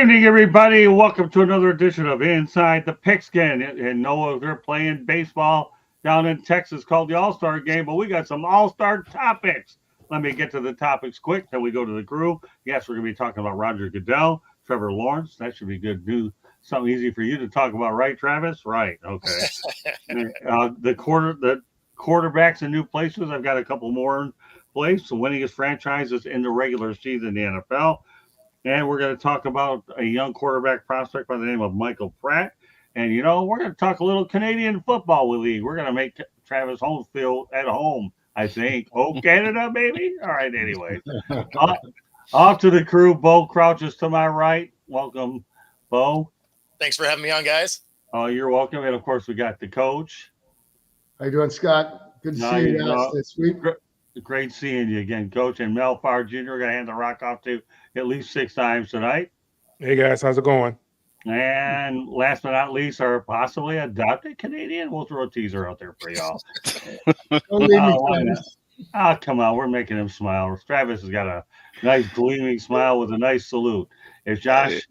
evening, everybody. Welcome to another edition of Inside the Pigskin. And Noah, they're playing baseball down in Texas called the All-Star Game, but we got some All-Star topics. Let me get to the topics quick, then we go to the crew. Yes, we're going to be talking about Roger Goodell, Trevor Lawrence. That should be good news. Something easy for you to talk about, right, Travis? Right. Okay. The quarterbacks in new places. I've got a couple more in place. The winningest franchises in the regular season in the NFL. And we're going to talk about a young quarterback prospect by the name of Michael Pratt. And, we're going to talk a little Canadian football league. We're going to make Travis Holmes feel at home, I think. Oh, Canada, baby. All right, anyway. Off to the crew. Bo crouches to my right. Welcome, Bo. Thanks for having me on, guys. Oh, you're welcome. And, of course, we got the coach. How you doing, Scott? Good to see you guys this week. Great seeing you again, Coach. And Mel Farr Jr. We're going to hand the rock off to at least 6 times tonight. Hey, guys. How's it going? And last but not least, our possibly adopted Canadian. We'll throw a teaser out there for y'all. Come on. We're making him smile. Travis has got a nice gleaming smile with a nice salute. If Josh,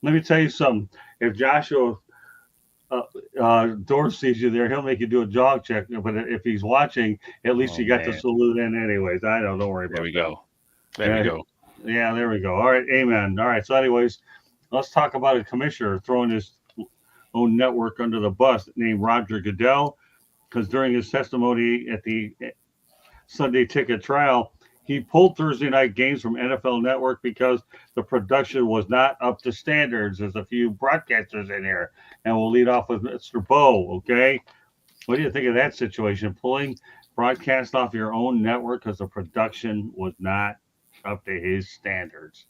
let me tell you something. If Joshua Dorsey sees you there, he'll make you do a jog check. But if he's watching, at least you got the salute in anyways. Don't worry about it. There we go. Yeah, there we go. All right, amen. All right, so anyways, let's talk about a commissioner throwing his own network under the bus named Roger Goodell, because during his testimony at the Sunday Ticket trial, he pulled Thursday night games from NFL Network because the production was not up to standards. There's a few broadcasters in here, and we'll lead off with Mr. Bo, okay? What do you think of that situation, pulling broadcast off your own network because the production was not up to his standards?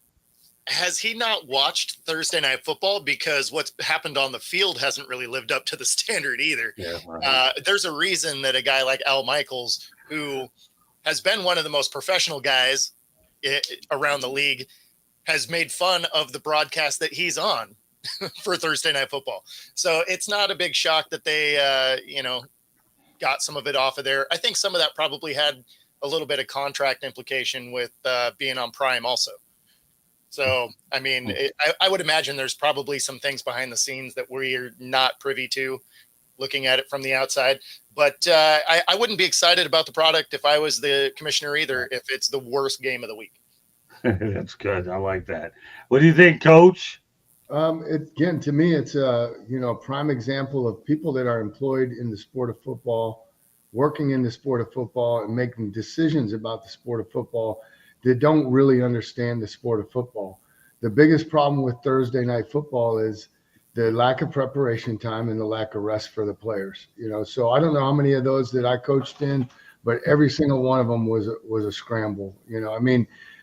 Has he not watched Thursday Night Football? Because what's happened on the field hasn't really lived up to the standard either. Yeah, right. There's a reason that a guy like Al Michaels, who has been one of the most professional guys around the league, has made fun of the broadcast that he's on for Thursday Night Football. So it's not a big shock that they, got some of it off of there. I think some of that probably had a little bit of contract implication with being on Prime also. So, I mean, I would imagine there's probably some things behind the scenes that we're not privy to looking at it from the outside. But I wouldn't be excited about the product if I was the commissioner either, if it's the worst game of the week. That's good. I like that. What do you think, Coach? Again, to me, it's a prime example of people that are employed in the sport of football, working in the sport of football, and making decisions about the sport of football that don't really understand the sport of football. The biggest problem with Thursday Night Football is the lack of preparation time and the lack of rest for the players. So I don't know how many of those that I coached in, but every single one of them was a scramble.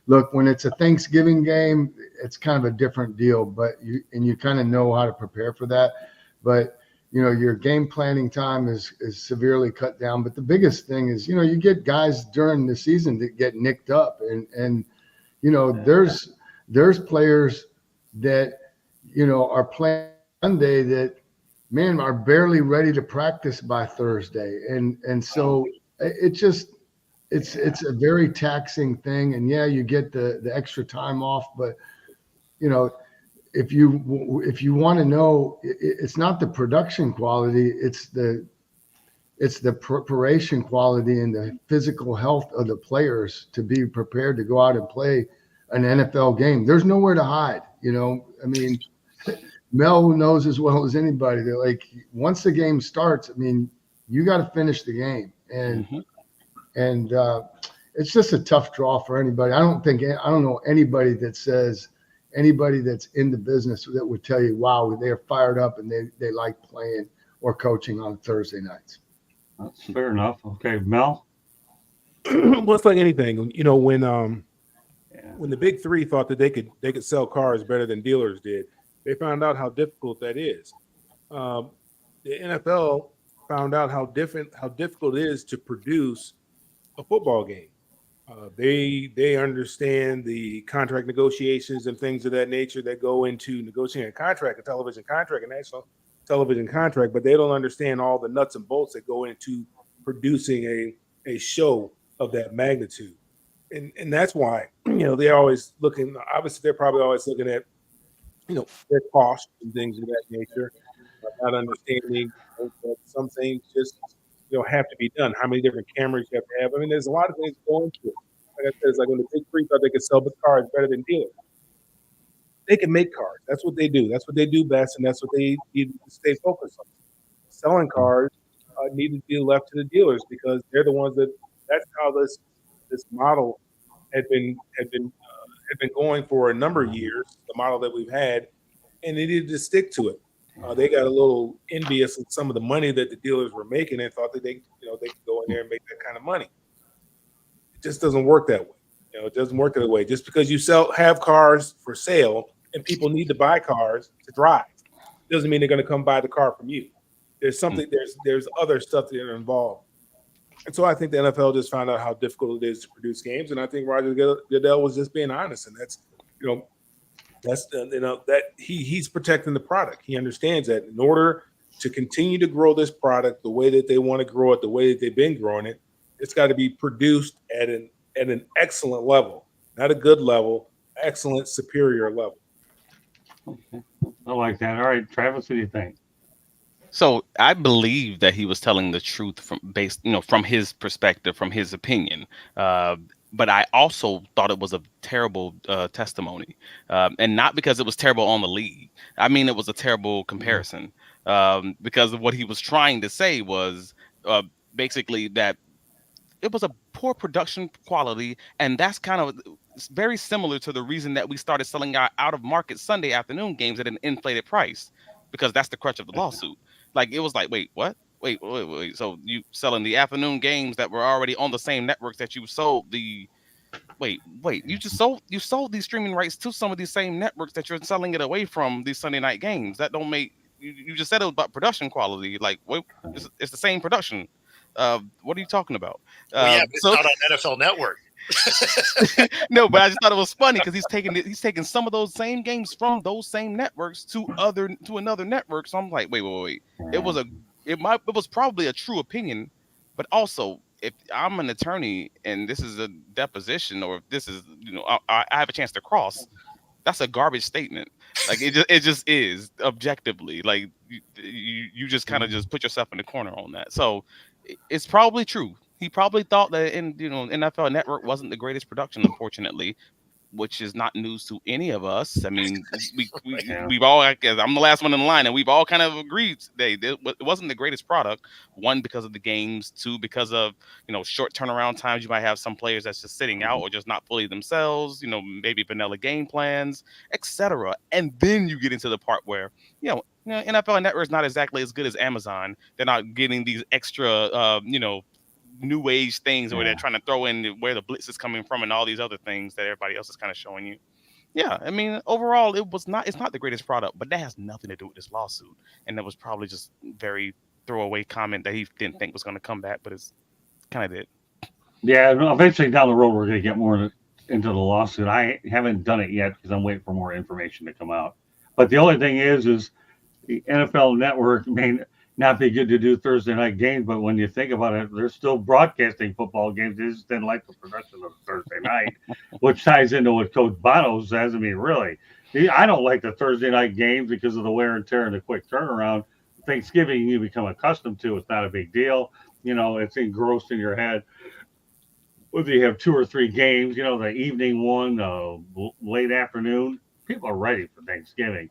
Look, when it's a Thanksgiving game, it's kind of a different deal, but you kind of know how to prepare for that. But your game planning time is severely cut down. But the biggest thing is, you get guys during the season that get nicked up, and there's players that are playing Sunday that, man, are barely ready to practice by Thursday, and so it's a very taxing thing. And yeah, you get the extra time off, but if you want to know, it's not the production quality, it's the preparation quality and the physical health of the players to be prepared to go out and play an NFL game. There's nowhere to hide. Mel knows as well as anybody that, like, once the game starts, you got to finish the game, and it's just a tough draw for anybody. I don't know anybody that's in the business that would tell you, wow, they're fired up and they like playing or coaching on Thursday nights. That's fair enough. Okay, Mel. Well, it's like anything, when the big three thought that they could sell cars better than dealers did, they found out how difficult that is. The NFL found out how difficult it is to produce a football game. They understand the contract negotiations and things of that nature that go into negotiating a contract, a television contract, a national television contract, but they don't understand all the nuts and bolts that go into producing a show of that magnitude. And that's why, they're always looking, obviously they're probably always looking at their costs and things of that nature, not understanding that some things just have to be done. How many different cameras you have to have? I mean, there's a lot of things going to it. Like I said, it's like when the big three thought they could sell the cars better than dealers. They can make cars. That's what they do. That's what they do best, and that's what they need to stay focused on. Selling cars need to be left to the dealers because they're the ones that. That's how this model had been going for a number of years. The model that we've had, and they needed to stick to it. They got a little envious of some of the money that the dealers were making and thought that they could go in there and make that kind of money. It just doesn't work that way. It doesn't work that way. Just because you have cars for sale and people need to buy cars to drive, doesn't mean they're going to come buy the car from you. There's something. There's other stuff that are involved. And so I think the NFL just found out how difficult it is to produce games, and I think Roger Goodell was just being honest, and that he's protecting the product. He understands that in order to continue to grow this product the way that they want to grow it, the way that they've been growing it, it's got to be produced at an excellent level, not a good level, excellent, superior level. Okay. I like that. All right, Travis, what do you think? So I believe that he was telling the truth from his perspective, from his opinion. But I also thought it was a terrible testimony, and not because it was terrible on the league. I mean, it was a terrible comparison because of what he was trying to say was basically that it was a poor production quality, and that's kind of very similar to the reason that we started selling our out of market Sunday afternoon games at an inflated price, because that's the crutch of the lawsuit. Like, it was like, wait, what? Wait. So you selling the afternoon games that were already on the same networks that you sold the. Wait. You sold these streaming rights to some of these same networks that you're selling it away from these Sunday night games. That don't make. You just said it was about production quality. Like, what? It's the same production. What are you talking about? Well, yeah, it's not on NFL Network. No, but I just thought it was funny because he's taking some of those same games from those same networks to another network. So I'm like, wait. It was probably a true opinion, but also if I'm an attorney and this is a deposition, or if this is I have a chance to cross, that's a garbage statement. Like, it just is objectively. Like, you just kind of just put yourself in the corner on that. So it's probably true. He probably thought that NFL Network wasn't the greatest production, unfortunately, which is not news to any of us. I mean, we've all, I'm the last one in line, and we've all kind of agreed it wasn't the greatest product. One, because of the games. Two, because of short turnaround times. You might have some players that's just sitting out or just not fully themselves. Maybe vanilla game plans, etc. And then you get into the part where NFL Network is not exactly as good as Amazon. They're not getting these extra new age things where they're trying to throw in where the blitz is coming from and all these other things that everybody else is kind of showing you. Yeah, I mean, overall, it's not the greatest product, but that has nothing to do with this lawsuit. And that was probably just very throwaway comment that he didn't think was going to come back, but it's kind of did. Yeah, eventually down the road, we're going to get more into the lawsuit. I haven't done it yet because I'm waiting for more information to come out. But the only thing is the NFL Network may not be good to do Thursday night games, but when you think about it, they're still broadcasting football games. They just didn't like the production of Thursday night, which ties into what Coach Bono says. I mean, really, I don't like the Thursday night games because of the wear and tear and the quick turnaround. Thanksgiving, you become accustomed to. It's not a big deal. It's engrossed in your head. Whether you have 2 or 3 games, the evening one, late afternoon, people are ready for Thanksgiving.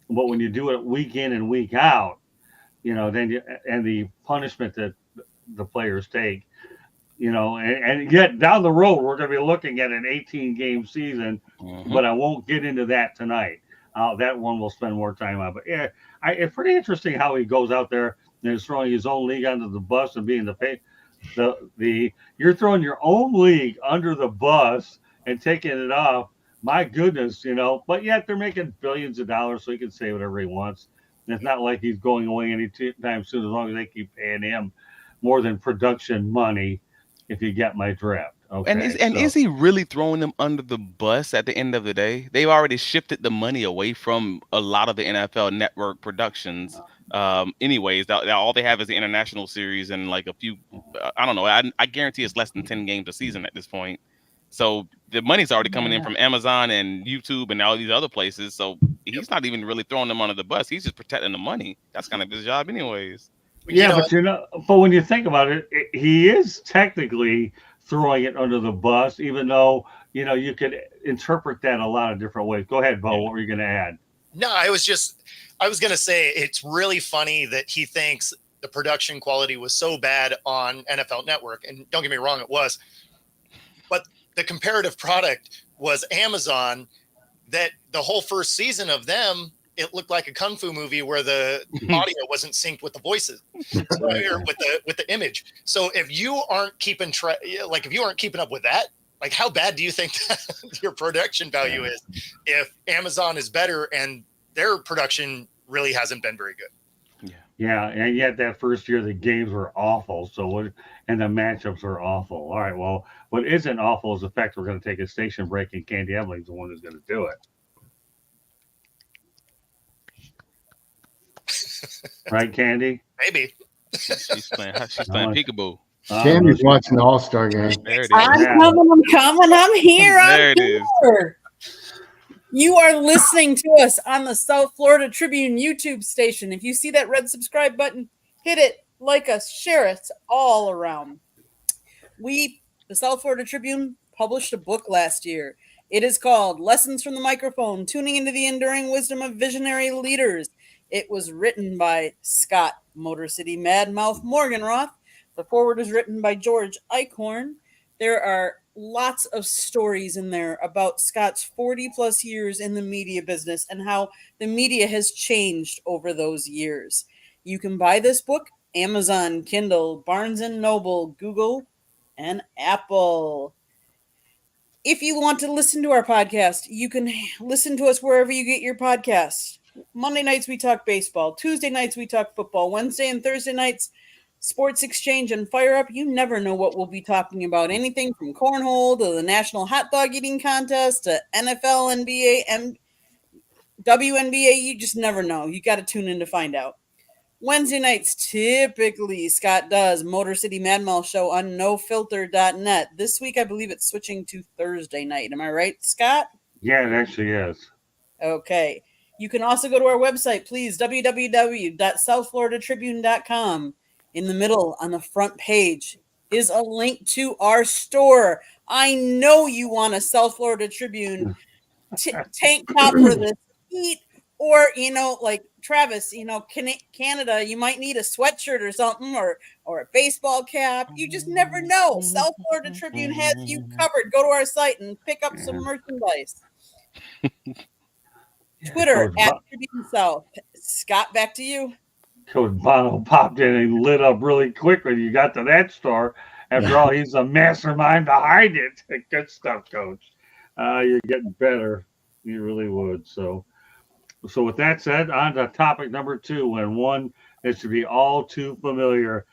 But when you do it week in and week out, then and the punishment that the players take, and yet down the road, we're going to be looking at an 18-game season, but I won't get into that tonight. That one we'll spend more time on. But yeah, it's pretty interesting how he goes out there and is throwing his own league under the bus and being you're throwing your own league under the bus and taking it off. My goodness, but yet they're making billions of dollars, so he can say whatever he wants. And it's not like he's going away anytime soon, as long as they keep paying him more than production money, if you get my drift. Okay. Is he really throwing them under the bus at the end of the day? They've already shifted the money away from a lot of the NFL Network productions. Anyways, all they have is the international series and like a few, I don't know. I guarantee it's less than 10 games a season at this point. So the money's already coming in from Amazon and YouTube and all these other places. So he's not even really throwing them under the bus. He's just protecting the money. That's kind of his job, anyways. Yeah, but when you think about it, he is technically throwing it under the bus, even though you could interpret that a lot of different ways. Go ahead, Bo. What were you going to add? No, I was going to say it's really funny that he thinks the production quality was so bad on NFL Network, and don't get me wrong, it was, but the comparative product was Amazon. That the whole first season of them, it looked like a kung fu movie where the audio wasn't synced with the voices or with the image. So if you aren't keeping if you aren't keeping up with that, like how bad do you think your production value is if Amazon is better and their production really hasn't been very good? Yeah, and yet that first year the games were awful. And the matchups were awful. All right, well, what isn't awful is the fact we're going to take a station break, and Candy Emily's the one who's going to do it. Right, Candy? Maybe. She's playing peekaboo. Candy's watching the All-Star game. There it is. I'm coming. I'm here. There I'm it is. here. You are listening to us on the South Florida Tribune YouTube station. If you see that red subscribe button, hit it, like us, share it all around. The South Florida Tribune, published a book last year. It is called Lessons from the Microphone, Tuning into the Enduring Wisdom of Visionary Leaders. It was written by Scott Motor City Madmouth Morganroth. The foreword is written by George Eichhorn. There are lots of stories in there about Scott's 40 plus years in the media business and how the media has changed over those years. You can buy this book, Amazon, Kindle, Barnes & Noble, Google, and Apple. If you want to listen to our podcast, you can listen to us wherever you get your podcasts. Monday nights, we talk baseball. Tuesday nights, we talk football. Wednesday and Thursday nights, Sports Exchange and Fire Up. You never know what we'll be talking about. Anything from cornhole to the National Hot Dog Eating Contest to NFL, NBA, and WNBA. You just never know. You got to tune in to find out. Wednesday nights, typically, Scott does Motor City Madmouth Show on nofilter.net. This week, I believe it's switching to Thursday night. Am I right, Scott? Yeah, it actually is. Okay. You can also go to our website, please, www.southfloridatribune.com. In the middle, on the front page, is a link to our store. I know you want a South Florida Tribune tank top for this heat, or, like Travis, Canada, you might need a sweatshirt or something, or a baseball cap. You just never know. South Florida Tribune has you covered. Go to our site and pick up some merchandise. Twitter @Tribune South. Scott, back to you. Coach Bono popped in and lit up really quick when you got to that store. After all, he's a mastermind behind it. Good stuff, Coach. You're getting better. You really would. So with that said, on to topic number 2, and one that should be all too familiar,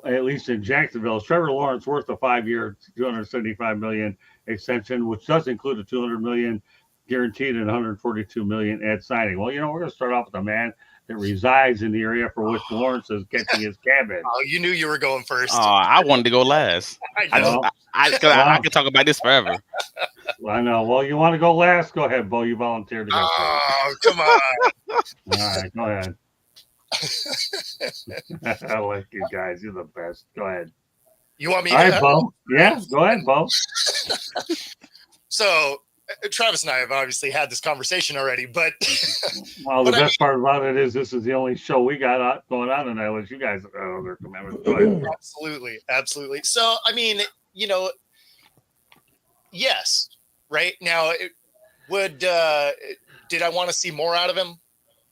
at least in Jacksonville. Trevor Lawrence worth a 5-year, $275 million extension, which does include a $200 million guaranteed and $142 million at signing. Well, we're going to start off with a man that resides in the area for which Lawrence is getting his cabin. Oh, you knew you were going first. Oh, I wanted to go last. I could talk about this forever. I know. Well, you want to go last? Go ahead, Bo. You volunteered to go first. Oh, come on. All right, go ahead. I like you guys. You're the best. Go ahead. You want me to? All right, Bo. Yeah, go ahead, Bo. So, Travis and I have obviously had this conversation already, but well, the best part about it is this is the only show we got going on tonight. Unless you guys have other commitments. Go ahead. Absolutely. So, I mean, yes, right now, did I want to see more out of him?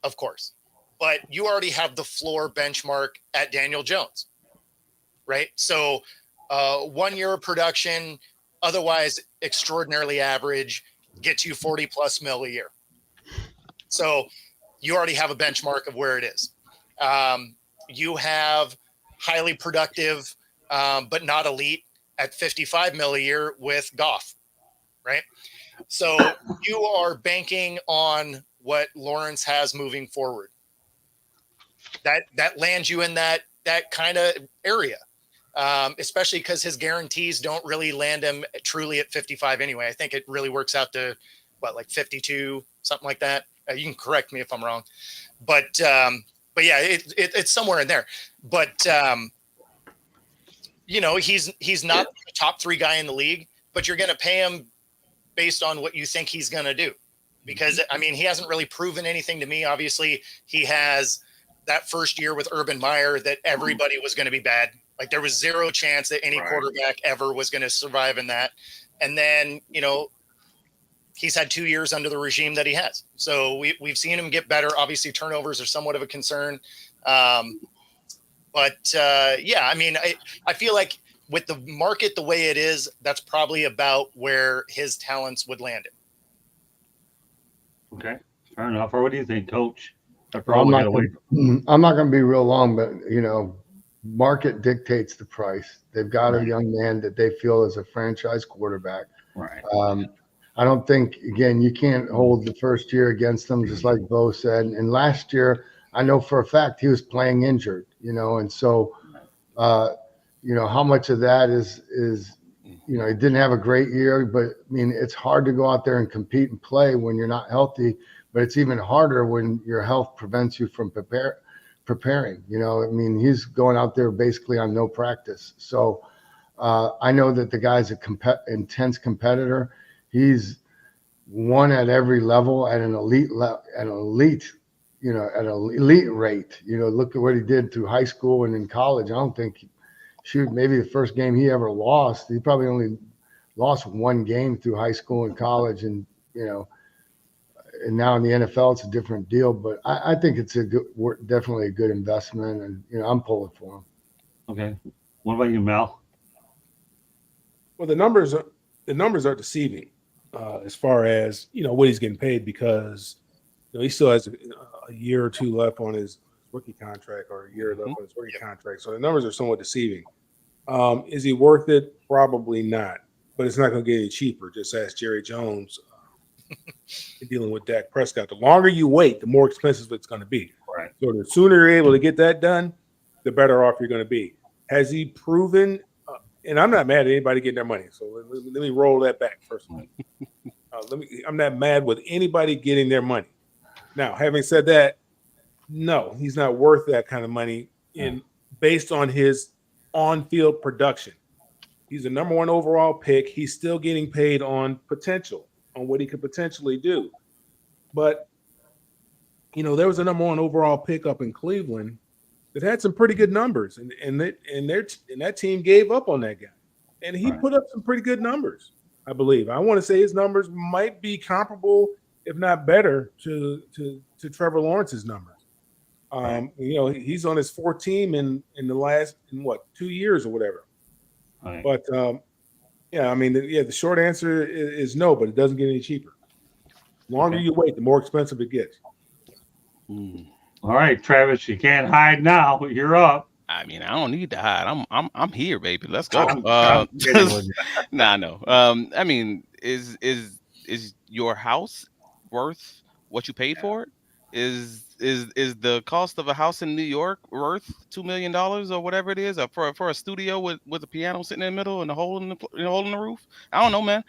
Of course, but you already have the floor benchmark at Daniel Jones, right? So, 1 year of production, otherwise extraordinarily average, gets you 40 plus mil a year. So you already have a benchmark of where it is. You have highly productive, but not elite at 55 mil a year with Goff, right? So you are banking on what Lawrence has moving forward. That lands you in that kind of area. especially because his guarantees don't really land him truly at 55 anyway. I think it really works out to like 52, something like that. You can correct me if I'm wrong, but yeah, it's somewhere in there. But he's not a top 3 guy in the league, but you're going to pay him based on what you think he's going to do. Because I mean, he hasn't really proven anything to me. Obviously, he has that first year with Urban Meyer that everybody was going to be bad. Like there was zero chance that any quarterback ever was going to survive in that. And then, he's had 2 years under the regime that he has. So we've seen him get better. Obviously, turnovers are somewhat of a concern. Yeah, I mean, I feel like with the market the way it is, that's probably about where his talents would land him. Okay, fair enough. Or what do you think, Coach? I'm not going to be real long, but market dictates the price. They've got a young man that they feel is a franchise quarterback. Right. I don't think, again, you can't hold the first year against them, just like Bo said. And last year, I know for a fact he was playing injured, and so, how much of that is he didn't have a great year, but I mean, it's hard to go out there and compete and play when you're not healthy, but it's even harder when your health prevents you from preparing. I mean, he's going out there basically on no practice. So I know that the guy's intense competitor. He's won at every level at an elite rate. Look at what he did through high school and in college. I don't think maybe the first game he ever lost, he probably only lost 1 game through high school and college, and and now in the NFL it's a different deal. But I think it's definitely a good investment, and I'm pulling for him. Okay, what about you, Mel? Well, the numbers are deceiving as far as what he's getting paid, because he still has a year or 2 left on his rookie contract, or a year left on his rookie contract. So the numbers are somewhat deceiving. Is he worth it? Probably not, but it's not going to get any cheaper. Just ask Jerry Jones dealing with Dak Prescott. The longer you wait, the more expensive it's going to be. Right. So the sooner you're able to get that done, the better off you're going to be. Has he proven? And I'm not mad at anybody getting their money. So let me roll that back first. I'm not mad with anybody getting their money. Now, having said that, no, he's not worth that kind of money based on his on-field production. He's the number 1 overall pick. He's still getting paid on potential, on what he could potentially do. But, there was a number 1 overall pick up in Cleveland that had some pretty good numbers, and that team gave up on that guy. And he put up some pretty good numbers, I believe. I want to say his numbers might be comparable, if not better, to Trevor Lawrence's numbers. He's on his 4th team in the last 2 years or whatever. Right. But the short answer is no, but it doesn't get any cheaper. The longer you wait, the more expensive it gets. All right, Travis, you can't hide now. You're up. I mean, I don't need to hide. I'm here, baby. Let's go. I'm kidding with you. Nah, no. I mean, is your house worth what you paid for it? Is the cost of a house in New York worth $2 million or whatever it is, for a studio with a piano sitting in the middle and a hole in the roof? I don't know, man.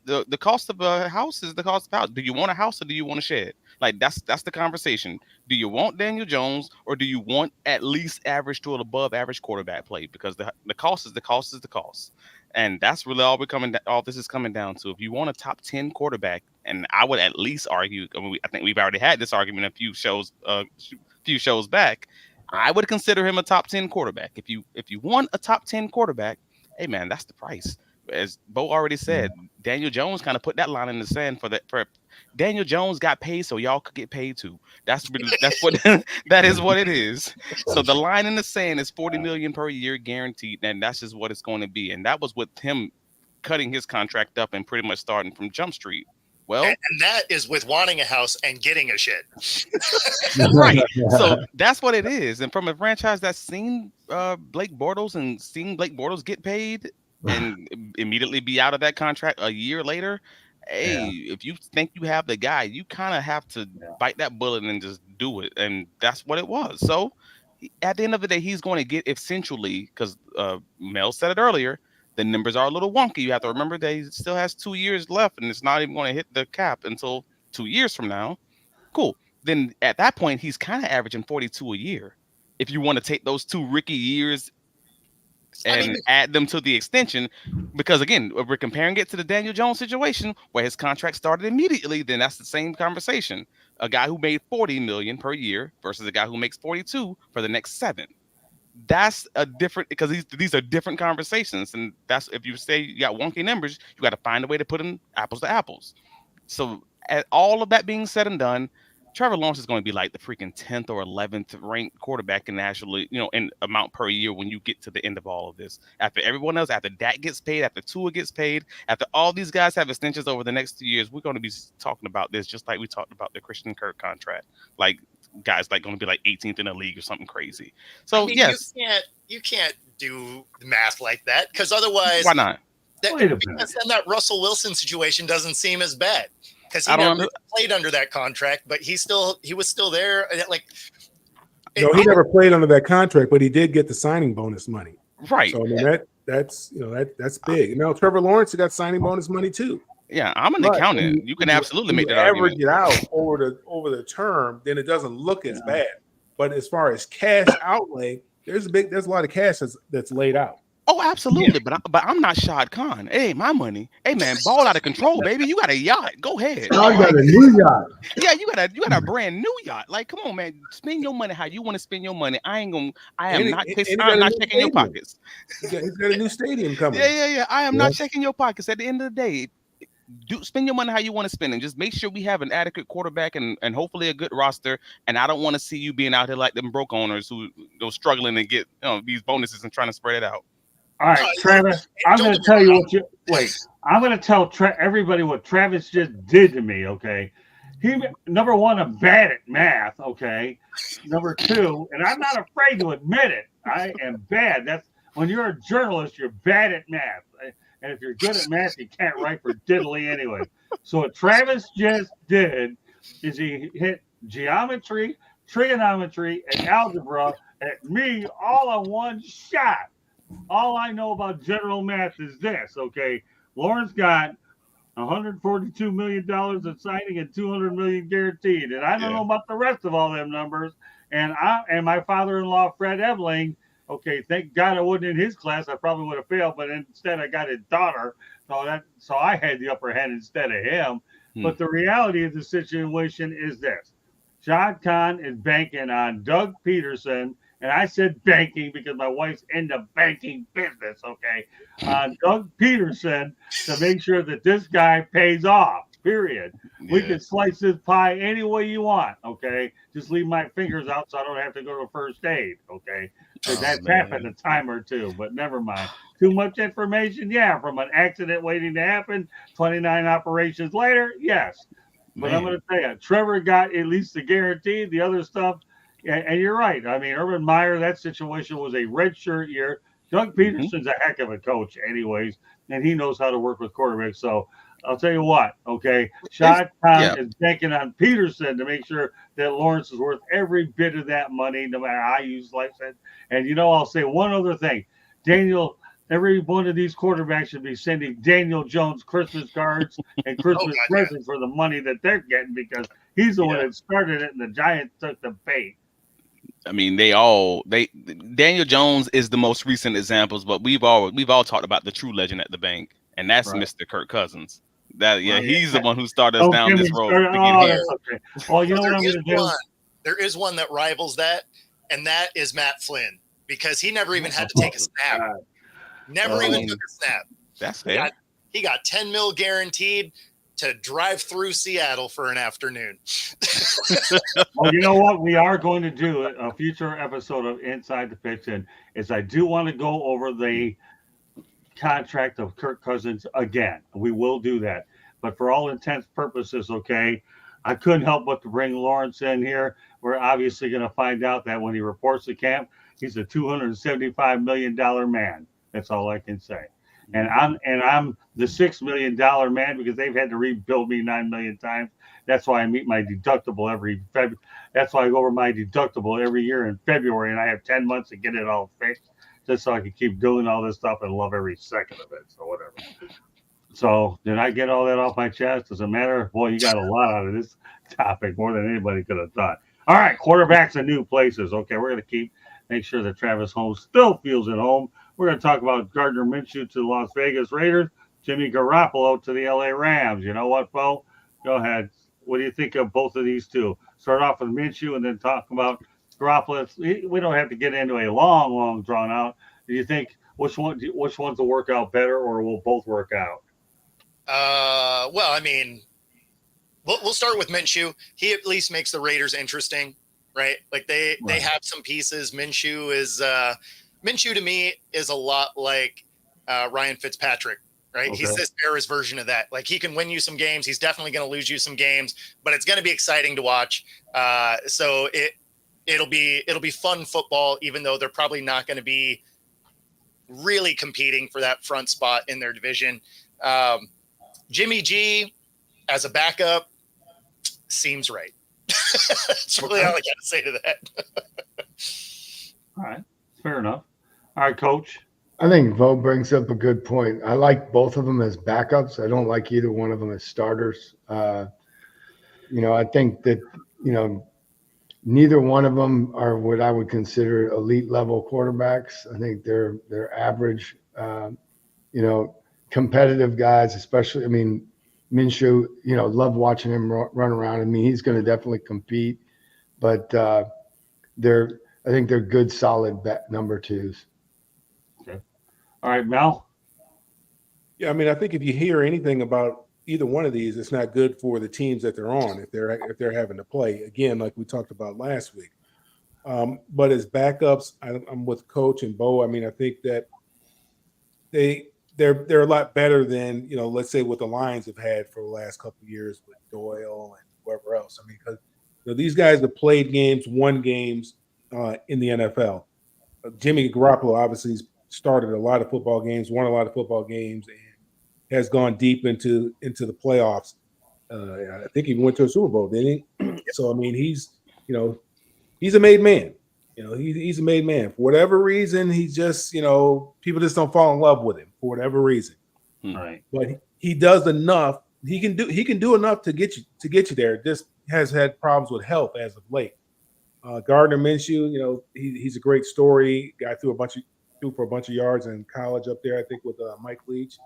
The cost of a house is the cost of a house. Do you want a house or do you want a shed? Like that's the conversation. Do you want Daniel Jones, or do you want at least average to an above average quarterback play? Because the cost is the cost. And that's really all this is coming down to. If you want a top 10 quarterback, and I would at least argue, I think we've already had this argument a few shows back, I would consider him a top 10 quarterback. If you want a top 10 quarterback, hey man, that's the price. As Bo already said, Daniel Jones kind of put that line in the sand for Daniel Jones got paid so y'all could get paid too. That's what that is what it is. So the line in the sand is $40 million per year guaranteed, and that's just what it's going to be. And that was with him cutting his contract up and pretty much starting from Jump Street. Well, and that is with wanting a house and getting a shed. Right. So that's what it is. And from a franchise that's seen Blake Bortles get paid and immediately be out of that contract a year later, if you think you have the guy, you kind of have to bite that bullet and just do it. And that's what it was. So at the end of the day, he's going to get essentially, because Mel said it earlier, the numbers are a little wonky. You have to remember that he still has 2 years left, and it's not even going to hit the cap until 2 years from now. Cool. Then at that point, he's kind of averaging 42 a year. If you want to take those 2 Ricky years and add them to the extension, because again, if we're comparing it to the Daniel Jones situation where his contract started immediately, then that's the same conversation. A guy who made 40 million per year versus a guy who makes 42 for the next 7. That's a different, because these are different conversations, and that's, if you say you got wonky numbers, you got to find a way to put them apples to apples. So all of that being said and done, Trevor Lawrence is going to be like the freaking 10th or 11th ranked quarterback in nationally, in amount per year when you get to the end of all of this. After everyone else, after Dak gets paid, after Tua gets paid, after all these guys have extensions over the next 2 years, we're going to be talking about this just like we talked about the Christian Kirk contract. Like, guys like going to be like 18th in the league or something crazy. So yes, you can't do the math like that, because otherwise, why not? Wait a minute. Then that Russell Wilson situation doesn't seem as bad, because he I never don't played under that contract, but he was still there. Like, No, he never played under that contract, but he did get the signing bonus money. Right. So I mean, that's big. And now Trevor Lawrence got signing bonus money too. Yeah, I'm an Right. accountant. You can absolutely make that average argument. it out over the term, then it doesn't look as bad. But as far as cash outlay, there's a lot of cash that's laid out. Oh, absolutely. But I'm not Shad Khan. Hey, my money. Hey, man, ball out of control, baby. You got a yacht. Go ahead. I got a new yacht. Yeah, you got a brand new yacht. Like, come on, man. Spend your money how you want to spend your money. I'm not checking your pockets. He's got a new stadium coming. Yeah. I am not checking your pockets. At the end of the day, spend your money how you want to spend it. Just make sure we have an adequate quarterback and hopefully a good roster. And I don't want to see you being out here like them broke owners who are struggling to get these bonuses and trying to spread it out. All right, Travis, I'm going to tell you I'm going to tell everybody what Travis just did to me, okay? He, number one, I'm bad at math, okay? Number two, and I'm not afraid to admit it, I am bad. That's when you're a journalist, you're bad at math. And if you're good at math, you can't write for diddly anyway. So what Travis just did is he hit geometry, trigonometry, and algebra at me all in one shot. All I know about general math is this, okay? Lawrence got $142 million in signing and $200 million guaranteed, and I don't know about the rest of all them numbers. And my father-in-law Fred Ebling, okay, thank God I wasn't in his class. I probably would have failed, but instead I got his daughter, so I had the upper hand instead of him. But the reality of the situation is this: Shad Khan is banking on Doug Peterson. And I said banking because my wife's in the banking business, okay? Doug Peterson to make sure that this guy pays off, period. Yeah. We can slice this pie any way you want, okay? Just leave my fingers out so I don't have to go to first aid, okay? Because that's happened a time or two, but never mind. Too much information? Yeah, from an accident waiting to happen, 29 operations later, yes. But I'm going to tell you, Trevor got at least the guarantee. The other stuff, and you're right. I mean, Urban Meyer, that situation was a redshirt year. Doug Peterson's a heck of a coach anyways, and he knows how to work with quarterbacks. So I'll tell you what, okay, Shad Khan is banking on Peterson to make sure that Lawrence is worth every bit of that money, no matter how you slice it. And, I'll say one other thing. Every one of these quarterbacks should be sending Daniel Jones Christmas cards and Christmas presents for the money that they're getting, because he's the one that started it and the Giants took the bait. I mean, Daniel Jones is the most recent examples, but we've all talked about the true legend at the bank, and that's Mr. Kirk Cousins. He's the one who started us down this road. Okay. Well, you know what I'm going to do? There is one that rivals that, and that is Matt Flynn, because he never even had to take a snap. Never even took a snap. That's fair. He got $10 million guaranteed to drive through Seattle for an afternoon. Well, you know what? We are going to do a future episode of Inside the Pigskin. I do want to go over the contract of Kirk Cousins again. We will do that. But for all intents purposes, okay, I couldn't help but to bring Lawrence in here. We're obviously going to find out that when he reports to camp, he's a $275 million man. That's all I can say. and I'm the $6 million man because they've had to rebuild me 9 million times. That's why I meet my deductible every February. That's why I go over my deductible every year in February, and I have 10 months to get it all fixed, just so I can keep doing all this stuff and love every second of it. So whatever. So did I get all that off my chest? Does it matter? Boy, you got a lot out of this topic, more than anybody could have thought. All right, quarterbacks in new places. Okay, we're going to make sure that Travis Holmes still feels at home. We're going to talk about Gardner Minshew to the Las Vegas Raiders, Jimmy Garoppolo to the LA Rams. You know what, Bo? Go ahead. What do you think of both of these two? Start off with Minshew and then talk about Garoppolo. We don't have to get into a long drawn out. Do you think which ones will work out better, or will both work out? Well, I mean, we'll start with Minshew. He at least makes the Raiders interesting, right? Like they have some pieces. Minshew to me is a lot like Ryan Fitzpatrick, right? Okay. He's this era's version of that. Like he can win you some games. He's definitely going to lose you some games, but it's going to be exciting to watch. So it'll be fun football, even though they're probably not going to be really competing for that front spot in their division. Jimmy G as a backup seems right. That's really all I got to say to that. All right, fair enough. All right, Coach. I think Vo brings up a good point. I like both of them as backups. I don't like either one of them as starters. I think that, neither one of them are what I would consider elite level quarterbacks. I think they're average, competitive guys, especially, Minshew, love watching him run around. I mean, he's going to definitely compete, but I think they're good, solid number twos. Okay. All right, Mel. Yeah, I think if you hear anything about either one of these, it's not good for the teams that they're on if they're having to play again, like we talked about last week. But as backups, I'm with Coach and Bo. I think that they're a lot better than, let's say what the Lions have had for the last couple of years with Doyle and whoever else. Because these guys have played games, won games in the NFL. Jimmy Garoppolo obviously started a lot of football games, won a lot of football games, and has gone deep into the playoffs. I think he went to a Super Bowl, didn't he? So he's a made man. He's a made man. For whatever reason, he's just, people just don't fall in love with him for whatever reason. Right. But he does enough. He can do enough to get you there. Just has had problems with health as of late. Gardner Minshew, he's a great story. Guy threw for a bunch of yards in college up there, I think, with Mike Leach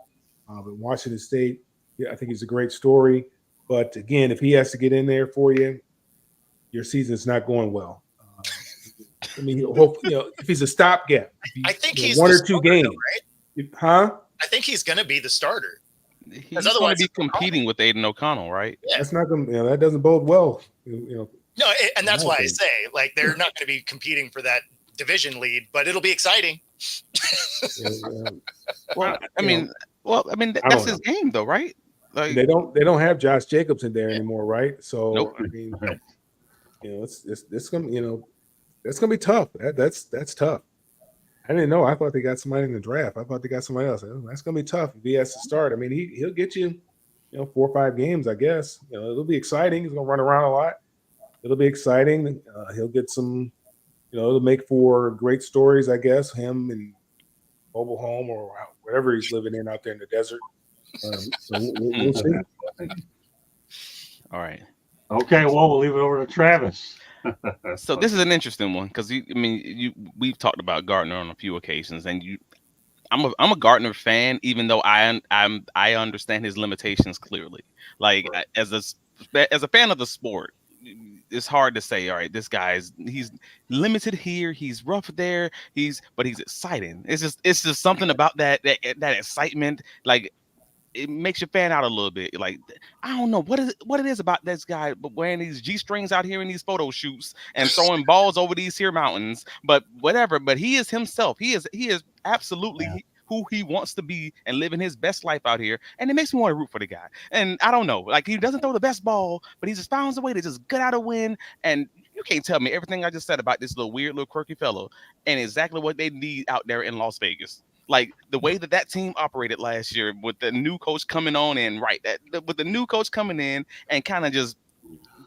in Washington State. Yeah, I think he's a great story. But again, if he has to get in there for you, your season's not going well. If he's a stopgap, I think he's one or the two starter, games, right? huh? I think he's going to be the starter. He's going to be competing with Aiden O'Connell, right? Yeah. That's not going. That doesn't bode well. No, and that's why I say they're not going to be competing for that division lead, but it'll be exciting. Well, that's his game, though, right? Like, they don't have Josh Jacobs in there anymore, right? So nope. It's gonna that's gonna be tough. That's tough. I didn't know. I thought they got somebody in the draft. I thought they got somebody else. That's gonna be tough if he has to start. He'll get you, 4 or 5 games, I guess. It'll be exciting. He's gonna run around a lot. It'll be exciting. He'll get some, it'll make for great stories, I guess. Him and mobile home or whatever he's living in out there in the desert. So we'll see. All right. Okay, well, we'll leave it over to Travis. So this is an interesting one because we've talked about Gardner on a few occasions, and I'm a Gardner fan, even though I understand his limitations clearly. Like as a fan of the sport, it's hard to say, all right, this guy's he's limited here, he's rough there, but he's exciting. It's just something about that excitement, like it makes you fan out a little bit. Like, I don't know what it is about this guy, but wearing these G-strings out here in these photo shoots and throwing balls over these here mountains, but whatever. But he is himself. He is absolutely who he wants to be and living his best life out here. And it makes me want to root for the guy. And I don't know, like he doesn't throw the best ball, but he just finds a way to just get out a win. And you can't tell me everything I just said about this weird little quirky fellow and exactly what they need out there in Las Vegas. Like the way that team operated last year with the new coach coming on in, right? With the new coach coming in and kind of just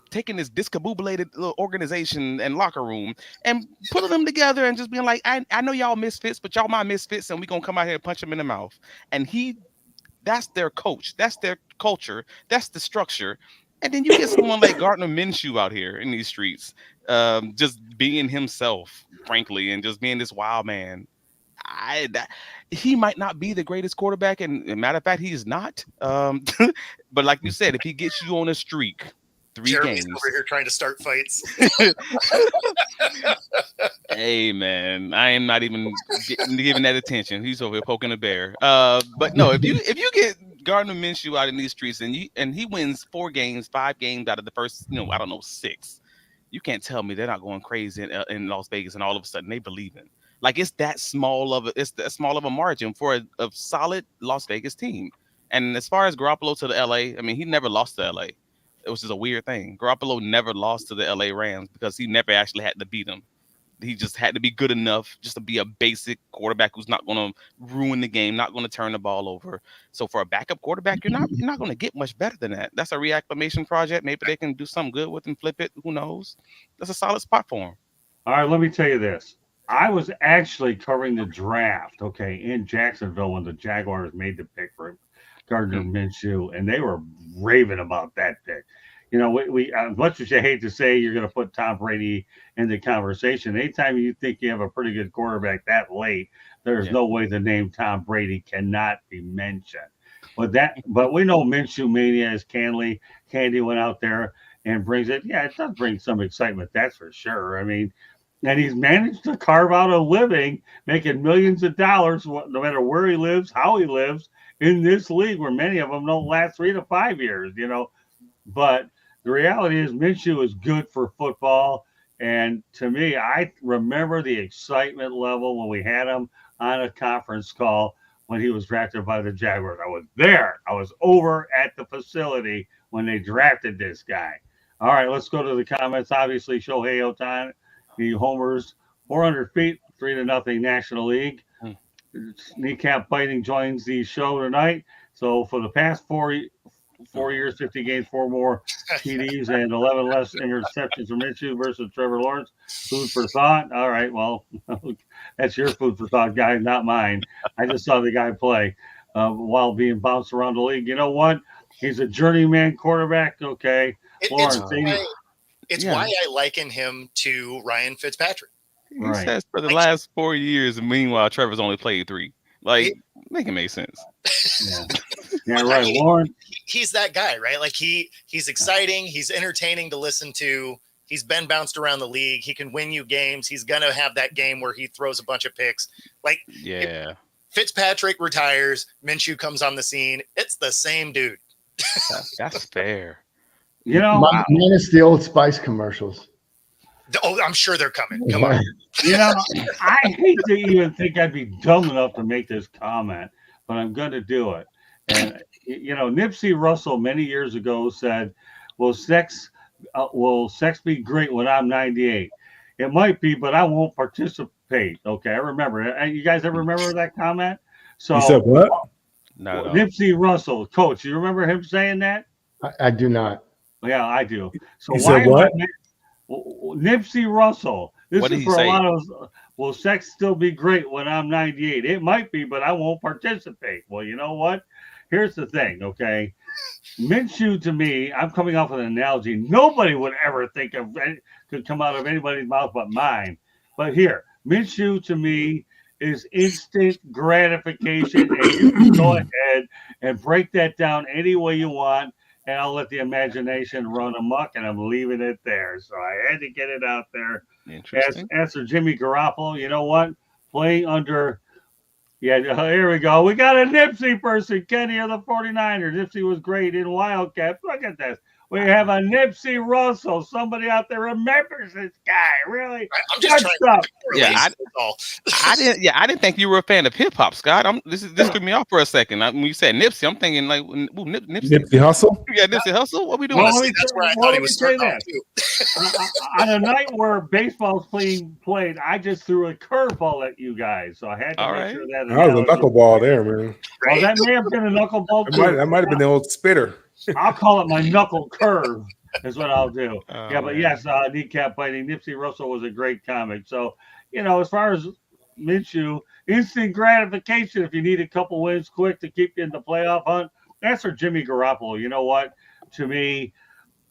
taking this discombobulated little organization and locker room and putting them together and just being like, I know y'all misfits, but y'all my misfits, and we gonna come out here and punch them in the mouth. And that's their coach, that's their culture, that's the structure. And then you get someone like Gardner Minshew out here in these streets, just being himself, frankly, and just being this wild man. He might not be the greatest quarterback, and matter of fact, he's not. But like you said, if he gets you on a streak, 3 Jeremy's games. over here trying to start fights. Hey man, I am not even giving that attention. He's over here poking a bear. But no, if you get Gardner Minshew out in these streets and he wins 4 games, 5 games out of the first, I don't know, 6, you can't tell me they're not going crazy in Las Vegas, and all of a sudden they believe in. Like it's that small of a margin for a solid Las Vegas team. And as far as Garoppolo to the LA, I mean, he never lost to LA. It was just a weird thing. Garoppolo never lost to the LA Rams because he never actually had to beat them. He just had to be good enough just to be a basic quarterback who's not going to ruin the game, not going to turn the ball over. So for a backup quarterback, you're not going to get much better than that. That's a reacclimation project. Maybe they can do something good with him, flip it. Who knows? That's a solid spot for him. All right, let me tell you this. I was actually covering the draft, okay, in Jacksonville when the Jaguars made the pick for Gardner Minshew, and they were raving about that pick. We as much as you hate to say you're going to put Tom Brady in the conversation, anytime you think you have a pretty good quarterback that late, there's no way the name Tom Brady cannot be mentioned. But we know Minshew mania is Candy went out there and brings it. Yeah, it does bring some excitement, that's for sure. I mean, and he's managed to carve out a living, making millions of dollars, no matter where he lives, how he lives in this league, where many of them don't last 3 to 5 years, But the reality is Minshew is good for football. And to me, I remember the excitement level when we had him on a conference call when he was drafted by the Jaguars. I was there. I was over at the facility when they drafted this guy. All right, let's go to the comments. Obviously, Shohei Ohtani, the homers, 400 feet, 3-0 National League. Kneecap biting joins the show tonight. So for the past 4 years, 50 games, 4 more TDs, and 11 less interceptions from Minshew versus Trevor Lawrence. Food for thought. All right, well, that's your food for thought, guy, not mine. I just saw the guy play while being bounced around the league. You know what? He's a journeyman quarterback. Okay, Lawrence. It's why I liken him to Ryan Fitzpatrick. He says for the last 4 years, and meanwhile, Trevor's only played 3. Like, make it make sense. Yeah, right. Lauren. He's that guy, right? Like he's exciting. He's entertaining to listen to. He's been bounced around the league. He can win you games. He's going to have that game where he throws a bunch of picks. Like, yeah. Fitzpatrick retires. Minshew comes on the scene. It's the same dude. That's fair. Minus the Old Spice commercials. Oh, I'm sure they're coming. Come on. I hate to even think I'd be dumb enough to make this comment, but I'm going to do it. And, Nipsey Russell many years ago said, will sex be great when I'm 98? It might be, but I won't participate. Okay, I remember. You guys ever remember that comment? So, you said what? No. Nipsey Russell, coach, you remember him saying that? I do not. Yeah, I do. So he said what? Nipsey Russell. This is for a lot of us. Will sex still be great when I'm 98? It might be, but I won't participate. Well, you know what? Here's the thing, okay? Minshew, to me, I'm coming off with an analogy nobody would ever think of could come out of anybody's mouth but mine. But here, Minshew, to me, is instant gratification, and you can go ahead and break that down any way you want, and I'll let the imagination run amok, and I'm leaving it there. So I had to get it out there. Interesting. As for Jimmy Garoppolo, you know what? Playing under here we go. We got a Nipsey person, Kenny of the 49ers. Nipsey was great in Wildcats. Look at this. We have a Nipsey Russell. Somebody out there remembers this guy, really? I'm just trying to Yeah, I didn't think you were a fan of hip hop, Scott. This threw me off for a second. When you said Nipsey, I'm thinking like, Nipsey. Nipsey Hussle. Yeah, Nipsey Hussle. What we doing? Well, Honestly, that's where I thought he was starting off too. On a night where baseball's being played, I just threw a curveball at you guys, so I had to make sure that. That was a knuckleball there, man. Well, that may have been a knuckleball too. That might have been the old spitter. I'll call it my knuckle curve. Is what I'll do. But yes, kneecap biting. Nipsey Russell was a great comic. So, as far as Minshew, instant gratification if you need a couple wins quick to keep you in the playoff hunt. That's for Jimmy Garoppolo. You know what? To me,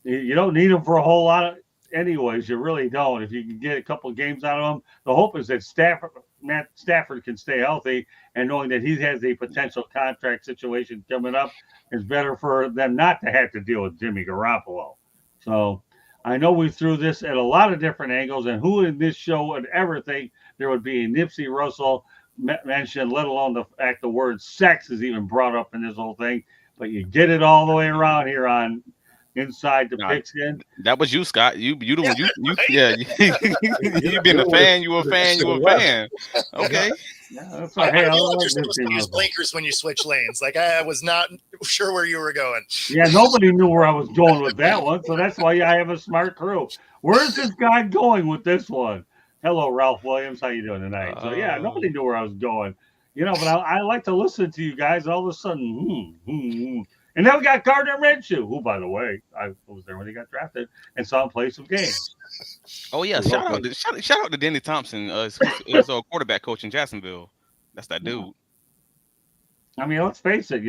you don't need him for a whole lot anyways. You really don't. If you can get a couple of games out of him, the hope is that Matt Stafford can stay healthy, and knowing that he has a potential contract situation coming up is better for them not to have to deal with Jimmy Garoppolo. So I know we threw this at a lot of different angles, and who in this show would ever think there would be a Nipsey Russell mention, let alone the fact the word sex is even brought up in this whole thing. But you get it all the way around here on Inside the Pigskin. That was you, Scott. You being a fan. You a fan. Okay. Yeah, that's right. Hey, you're supposed to use blinkers when you switch lanes. Like I was not sure where you were going. Yeah, nobody knew where I was going with that one, so that's why I have a smart crew. Where's this guy going with this one? Hello, Ralph Williams. How you doing tonight? So yeah, nobody knew where I was going. But I like to listen to you guys. And all of a sudden, and then we got Gardner Minshew, who, by the way, I was there when he got drafted and saw him play some games. Oh yeah, shout out to Denny Thompson, his quarterback coach in Jacksonville. That's that dude. I mean, let's face it.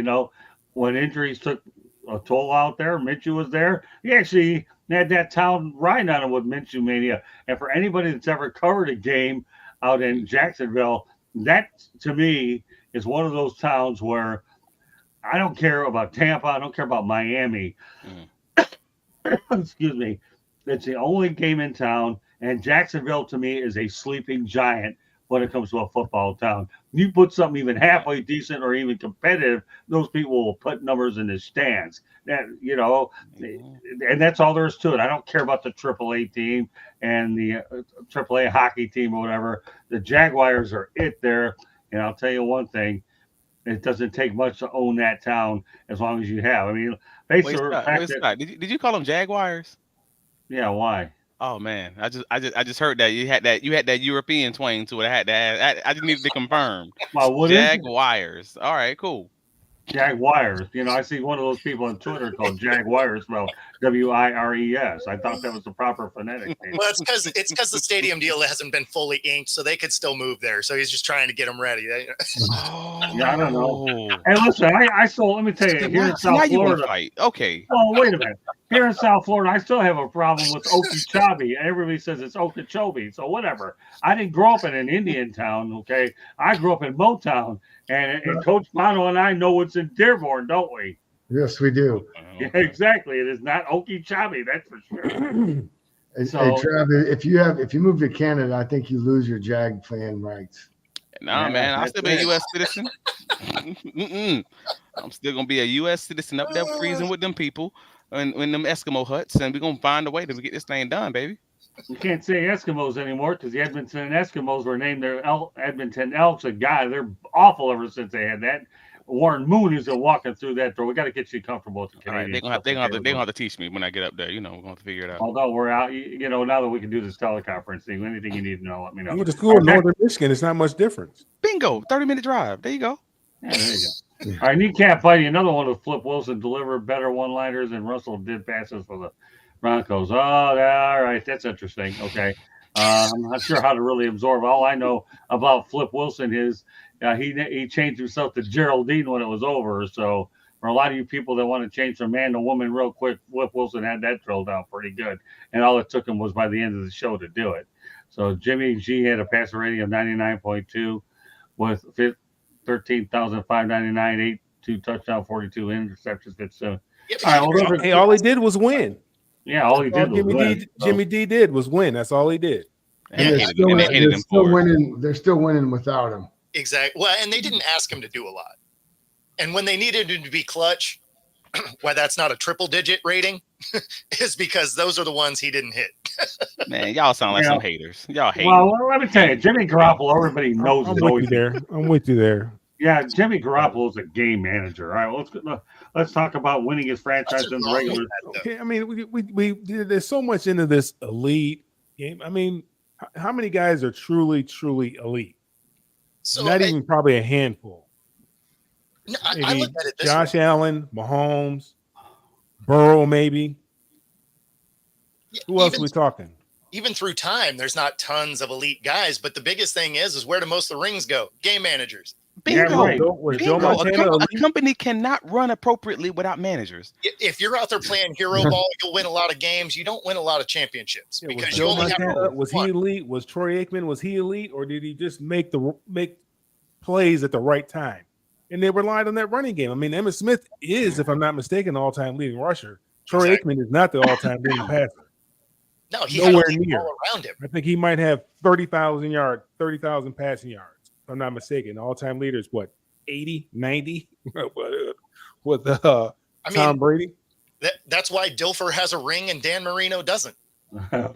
When injuries took a toll out there, Minshew was there. He actually had that town riding on him with Minshew mania. And for anybody that's ever covered a game out in Jacksonville, that to me is one of those towns where I don't care about Tampa. I don't care about Miami. Excuse me. It's the only game in town, and Jacksonville to me is a sleeping giant when it comes to a football town. You put something even halfway decent or even competitive, those people will put numbers in the stands. And that's all there is to it. I don't care about the AAA team and the AAA hockey team or whatever. The Jaguars are it there, and I'll tell you one thing. It doesn't take much to own that town as long as you have. I mean, Scott, did you call them Jaguars? Yeah, why? Oh man, I just heard that you had that European twang to it. I just needed to confirm. Well, what Jaguars. Is it? All right, cool. Jaguars. I see one of those people on Twitter called Jaguars. Well, WIRES. I thought that was the proper phonetic name. Well, it's because the stadium deal hasn't been fully inked, so they could still move there. So he's just trying to get them ready. Yeah, I don't know. Hey, listen, I still let me tell you here in South Florida. Okay. Well, wait a minute. Here in South Florida, I still have a problem with Okeechobee. Everybody says it's Okeechobee, so whatever. I didn't grow up in an Indian town, okay? I grew up in Motown, and Coach Bono and I know what's in Dearborn, don't we? Yes, we do. Yeah, exactly. It is not Okeechobee, that's for sure. Hey, Travis, if you move to Canada, I think you lose your Jag fan rights. Nah, man, I'll still be a U.S. citizen. I'm still gonna be a U.S. citizen up there freezing with them people in them Eskimo huts, and we're gonna find a way to get this thing done, baby. You can't say Eskimos anymore because the Edmonton Eskimos were named their Edmonton Elks. And God, they're awful ever since they had that. Warren Moon isn't walking through that door. We got to get you comfortable with the Canadian. All right, they're gonna have to teach me when I get up there. We're gonna have to figure it out. Although we're out, now that we can do this teleconference thing, anything you need to know, let me know. You went to school in Northern Michigan. It's not much difference. Bingo, 30-minute drive. There you go. Yeah, there you go. All right, kneecap fighting. Another one with Flip Wilson delivered better one-liners than Russell did passes for the Broncos. Oh, all right, that's interesting. Okay, I'm not sure how to really absorb. All I know about Flip Wilson is he changed himself to Geraldine when it was over. So for a lot of you people that want to change from man to woman real quick, Flip Wilson had that drilled down pretty good, and all it took him was by the end of the show to do it. So Jimmy G had a passer rating of 99.2 with 13,599, 2 touchdowns, 42 interceptions. All right, all he did was win. Yeah, all he did was win. Jimmy D did was win. That's all he did. And they're still winning without him. Exactly. Well, and they didn't ask him to do a lot. And when they needed him to be clutch, why that's not a triple-digit rating, is because those are the ones he didn't hit. Man, y'all sound like Yeah. some haters. Y'all hate. Well, let me tell you, Jimmy Garoppolo, everybody knows I'm is with always you there. I'm with you there. Yeah, Jimmy Garoppolo is a game manager. All right, let's talk about winning his franchise in the regular. Okay, I mean, we there's so much into this elite game. I mean, how many guys are truly elite? So Not even probably a handful. I Maybe look at it this Josh way. Allen, Mahomes, Burrow, maybe. Who else are we talking? Even through time, there's not tons of elite guys, but the biggest thing is where do most of the rings go? Game managers. Bingo. Yeah, right. Was Joe Bingo. Montana A elite? company cannot run appropriately without managers. If you're out there playing hero ball, you'll win a lot of games. You don't win a lot of championships Yeah, was because you Joe only have Montana, was he one. elite? Was Troy Aikman, was he elite, or did he just make plays at the right time? And they relied on that running game. I mean, Emmitt Smith is, if I'm not mistaken, the all-time leading rusher. Troy Exactly. Aikman is not the all-time leading passer. No, he Nowhere had a near. all around him. I think he might have 30,000 passing yards. If I'm not mistaken. The all-time leader is what, 80, 90 with Tom Brady? That's why Dilfer has a ring and Dan Marino doesn't.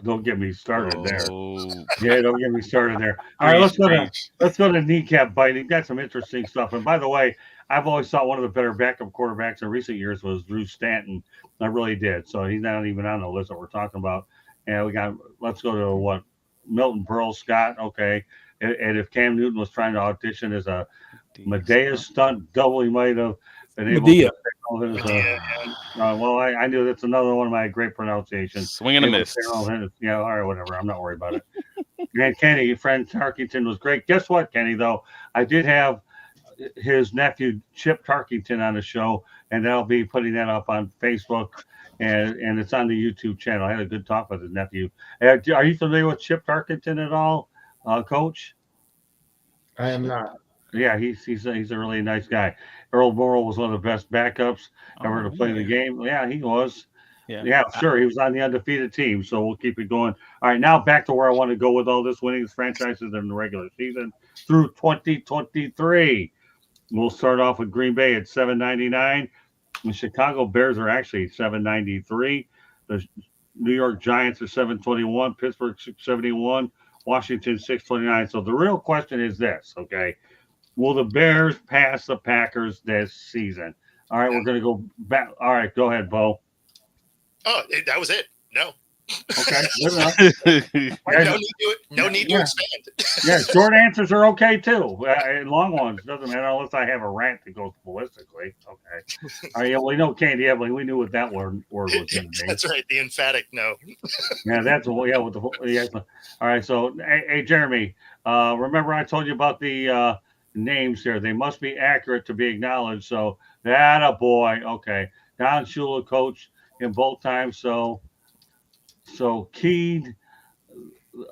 Don't get me started there. Oh, Yeah, don't get me started there. All right, let's go to kneecap biting. Got some interesting stuff. And by the way, I've always thought one of the better backup quarterbacks in recent years was Drew Stanton. I really did. So he's not even on the list that we're talking about. And let's go to what Milton Berle Scott. Okay. And if Cam Newton was trying to audition as a Medea stunt double, he might have been able Medea. to. Well, I knew that's another one of my great pronunciations. Swing and a miss. Yeah, all right, whatever. I'm not worried about it. And Kenny, your friend Tarkington was great. Guess what, Kenny, though? I did have his nephew, Chip Tarkington, on the show, and I'll be putting that up on Facebook, and it's on the YouTube channel. I had a good talk with his nephew. Are you familiar with Chip Tarkington at all, Coach? I am not. Yeah, he's a really nice guy. Earl Morrall was one of the best backups ever to play the game. Yeah, he was. Yeah, sure. He was on the undefeated team, so we'll keep it going. All right, now back to where I want to go with all this winning franchises in the regular season through 2023. We'll start off with Green Bay at 799. The Chicago Bears are actually 793. The New York Giants are 721. Pittsburgh 671. Washington 629. So the real question is this, okay? Will the Bears pass the Packers this season? All right, we're going to go back. All right, go ahead, Bo. Oh, that was it. No. Okay, good enough. No need to expand. Yeah, short answers are okay too. And long ones doesn't matter unless I have a rant that goes ballistically. Okay. All right, yeah, we know Candy Evelyn. We knew what that word was going to be. That's right. The emphatic no. Yeah, that's with the yeah. All right, so hey Jeremy, remember I told you about the names here. They must be accurate to be acknowledged. So that a boy. Okay, Don Shula, coach in both times. So Keed.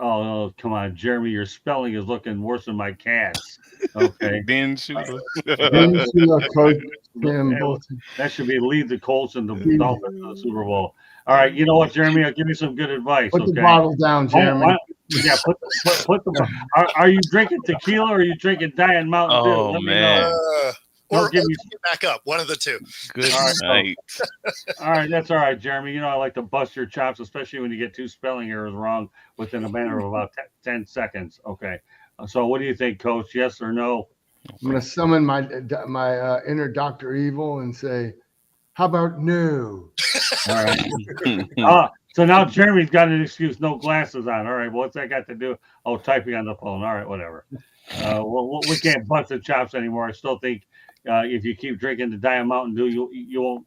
Oh, come on, Jeremy, your spelling is looking worse than my cat's. Okay. Ben Shula. That should be lead the Colts and the Dolphins to the Super Bowl. All right, you know what, Jeremy? I'll give you some good advice. Put the bottle down, Jeremy. Yeah, put the. Are you drinking tequila or are you drinking Diet Mountain Dew? Oh, Let me man. know. Or get back up. One of the two. Good All right, night. All right, that's all right, Jeremy. You know I like to bust your chops, especially when you get two spelling errors wrong within a matter of about 10 seconds. Okay. So what do you think, Coach? Yes or no? I'm going to summon my inner Dr. Evil and say, how about no? All right. So now Jeremy's got an excuse, no glasses on. All right, what's that got to do? Oh, typing on the phone. All right, whatever. Well, we can't bust the chops anymore. I still think if you keep drinking the Diet Mountain Dew, you won't.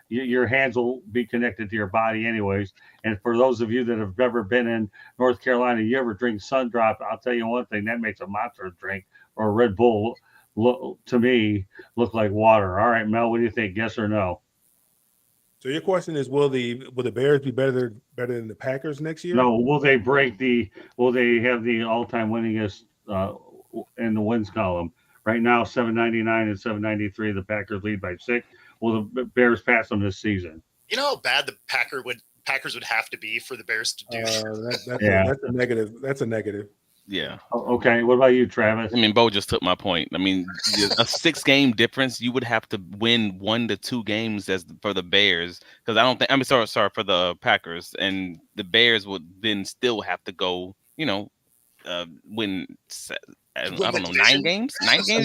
Your hands will be connected to your body anyways. And for those of you that have ever been in North Carolina, you ever drink Sundrop, I'll tell you one thing, that makes a monster drink or a Red Bull to me look like water. All right, Mel, what do you think? Yes or no? So your question is, will the Bears be better than the Packers next year? No. Will they have the all-time winningest in the wins column? Right now, 799 and 793. The Packers lead by 6. Will the Bears pass them this season? You know how bad the Packers would have to be for the Bears to do that's a negative. That's a negative. Yeah. Okay, what about you, Travis? I mean, Bo just took my point. I mean, a 6-game difference, you would have to win 1 to 2 games as for the Bears, because I don't think. I mean, sorry, for the Packers, and the Bears would then still have to go. Win. I Win don't the know, division? 9 games.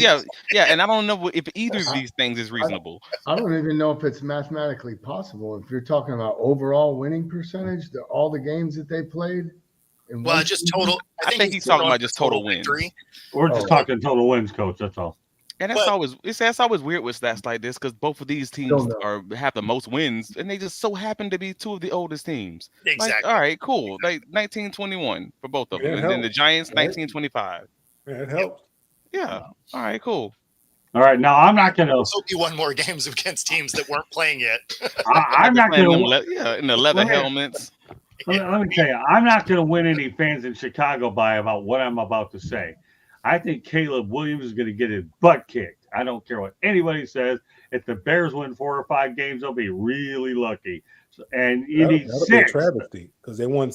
Yeah, yeah. And I don't know if either of these things is reasonable. I don't even know if it's mathematically possible. If you're talking about overall winning percentage, all the games that they played in Well, one just season? total. I think he's talking about just total wins. victory. We're just Oh. talking total wins, coach. That's all. And that's But- always weird with stats like this, because both of these teams Don't know. have the most wins, and they just so happen to be 2 of the oldest teams. Exactly. Like, all right, cool. Like 1921 for both of them, Yeah, it and then the helps, Giants right? 1925. Yeah, it helps. Yeah. All right, cool. All right, now I'm not gonna. Let's hope you won more games against teams that weren't playing yet. I'm not Playing gonna. them in the leather Let me- helmets. Let me tell you, I'm not going to win any fans in Chicago by about what I'm about to say. I think Caleb Williams is going to get his butt kicked. I don't care what anybody says. If the Bears win 4 or 5 games, they'll be really lucky. And you need That'll be a 6. travesty because they won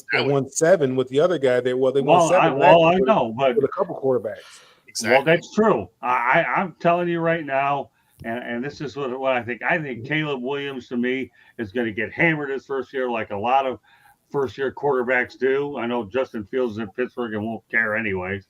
7 with the other guy. They won Well, 7. I know, but with a couple quarterbacks. Exactly. well, that's true. I'm telling you right now, and this is what I think. I think Caleb Williams to me is going to get hammered his first year, like a lot of first-year quarterbacks do. I know Justin Fields is in Pittsburgh and won't care anyways,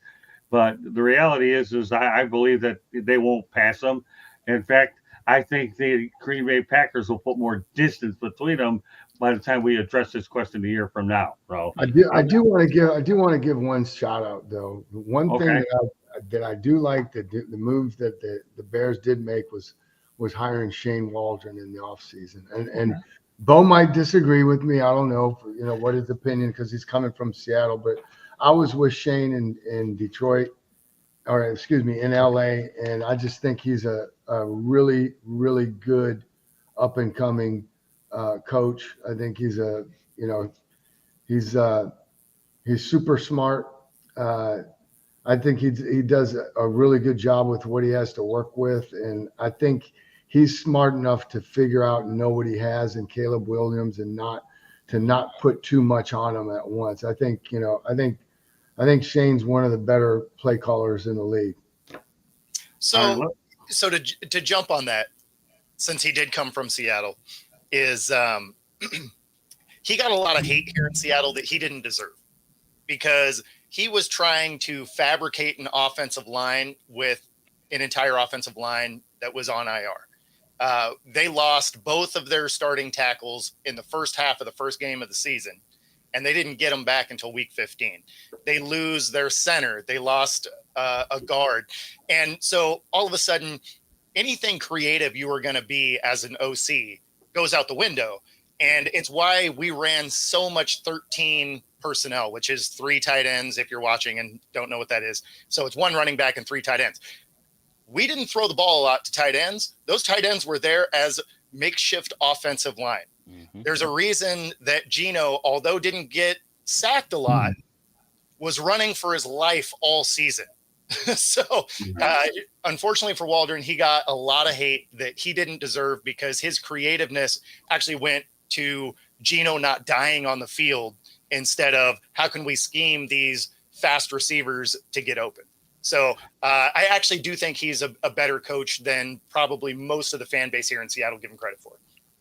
but the reality is I believe that they won't pass them. In fact, I think the Green Bay Packers will put more distance between them by the time we address this question a year from now. So I do want to give one shout out though. One thing Okay. that I do like the move that the Bears did make was hiring Shane Waldron in the offseason. And Bo might disagree with me. I don't know, what his opinion, because he's coming from Seattle, but I was with Shane in Detroit, or excuse me, in LA, and I just think he's a really, really good up and coming coach. I think he's he's super smart. I think he does a really good job with what he has to work with, and I think he's smart enough to figure out and know what he has in Caleb Williams and not put too much on him at once. I think Shane's one of the better play callers in the league. So to jump on that, since he did come from Seattle, is he got a lot of hate here in Seattle that he didn't deserve, because he was trying to fabricate an offensive line with an entire offensive line that was on IR. They lost both of their starting tackles in the first half of the first game of the season, and they didn't get them back until week 15. They lose their center. They lost a guard. And so all of a sudden, anything creative you were going to be as an OC goes out the window. And it's why we ran so much 13 personnel, which is 3 tight ends if you're watching and don't know what that is. So it's 1 running back and 3 tight ends. We didn't throw the ball a lot to tight ends. Those tight ends were there as makeshift offensive line. Mm-hmm. There's a reason that Gino, although didn't get sacked a lot, was running for his life all season. So unfortunately for Waldron, he got a lot of hate that he didn't deserve, because his creativeness actually went to Gino not dying on the field instead of how can we scheme these fast receivers to get open. So I actually do think he's a better coach than probably most of the fan base here in Seattle give him credit for.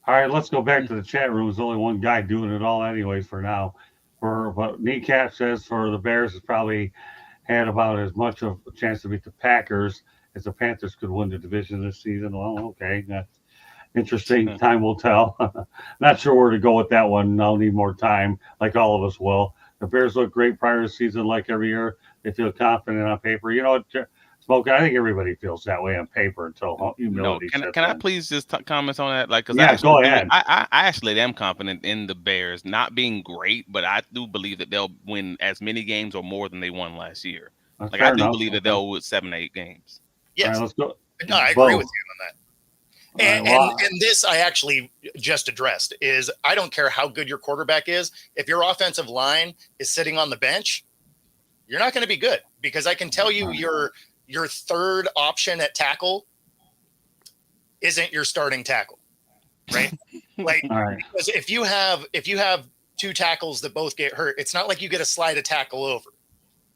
all right, let's go back to the chat room. There's only one guy doing it all anyways for now. For what Kneecap says, for the Bears has probably had about as much of a chance to beat the Packers as the Panthers could win the division this season. Well, okay, that's interesting. Time will tell. Not sure where to go with that one. I'll need more time, like all of us will. The Bears look great prior to the season, like every year. They feel confident on paper. You know what, Smoke? I think everybody feels that way on paper until humility. No, can I please just comment on that? Like, because yeah, go ahead. I actually am confident in the Bears not being great, but I do believe that they'll win as many games or more than they won last year. That's like, I do enough. believe that they'll win 7 or 8 games. Yes, right, let's go. No, I agree with you on that. And this I actually just addressed is I don't care how good your quarterback is. If your offensive line is sitting on the bench, you're not going to be good, because I can tell you your third option at tackle isn't your starting tackle, right? Like, because if you have 2 tackles that both get hurt, it's not like you get to slide a tackle over,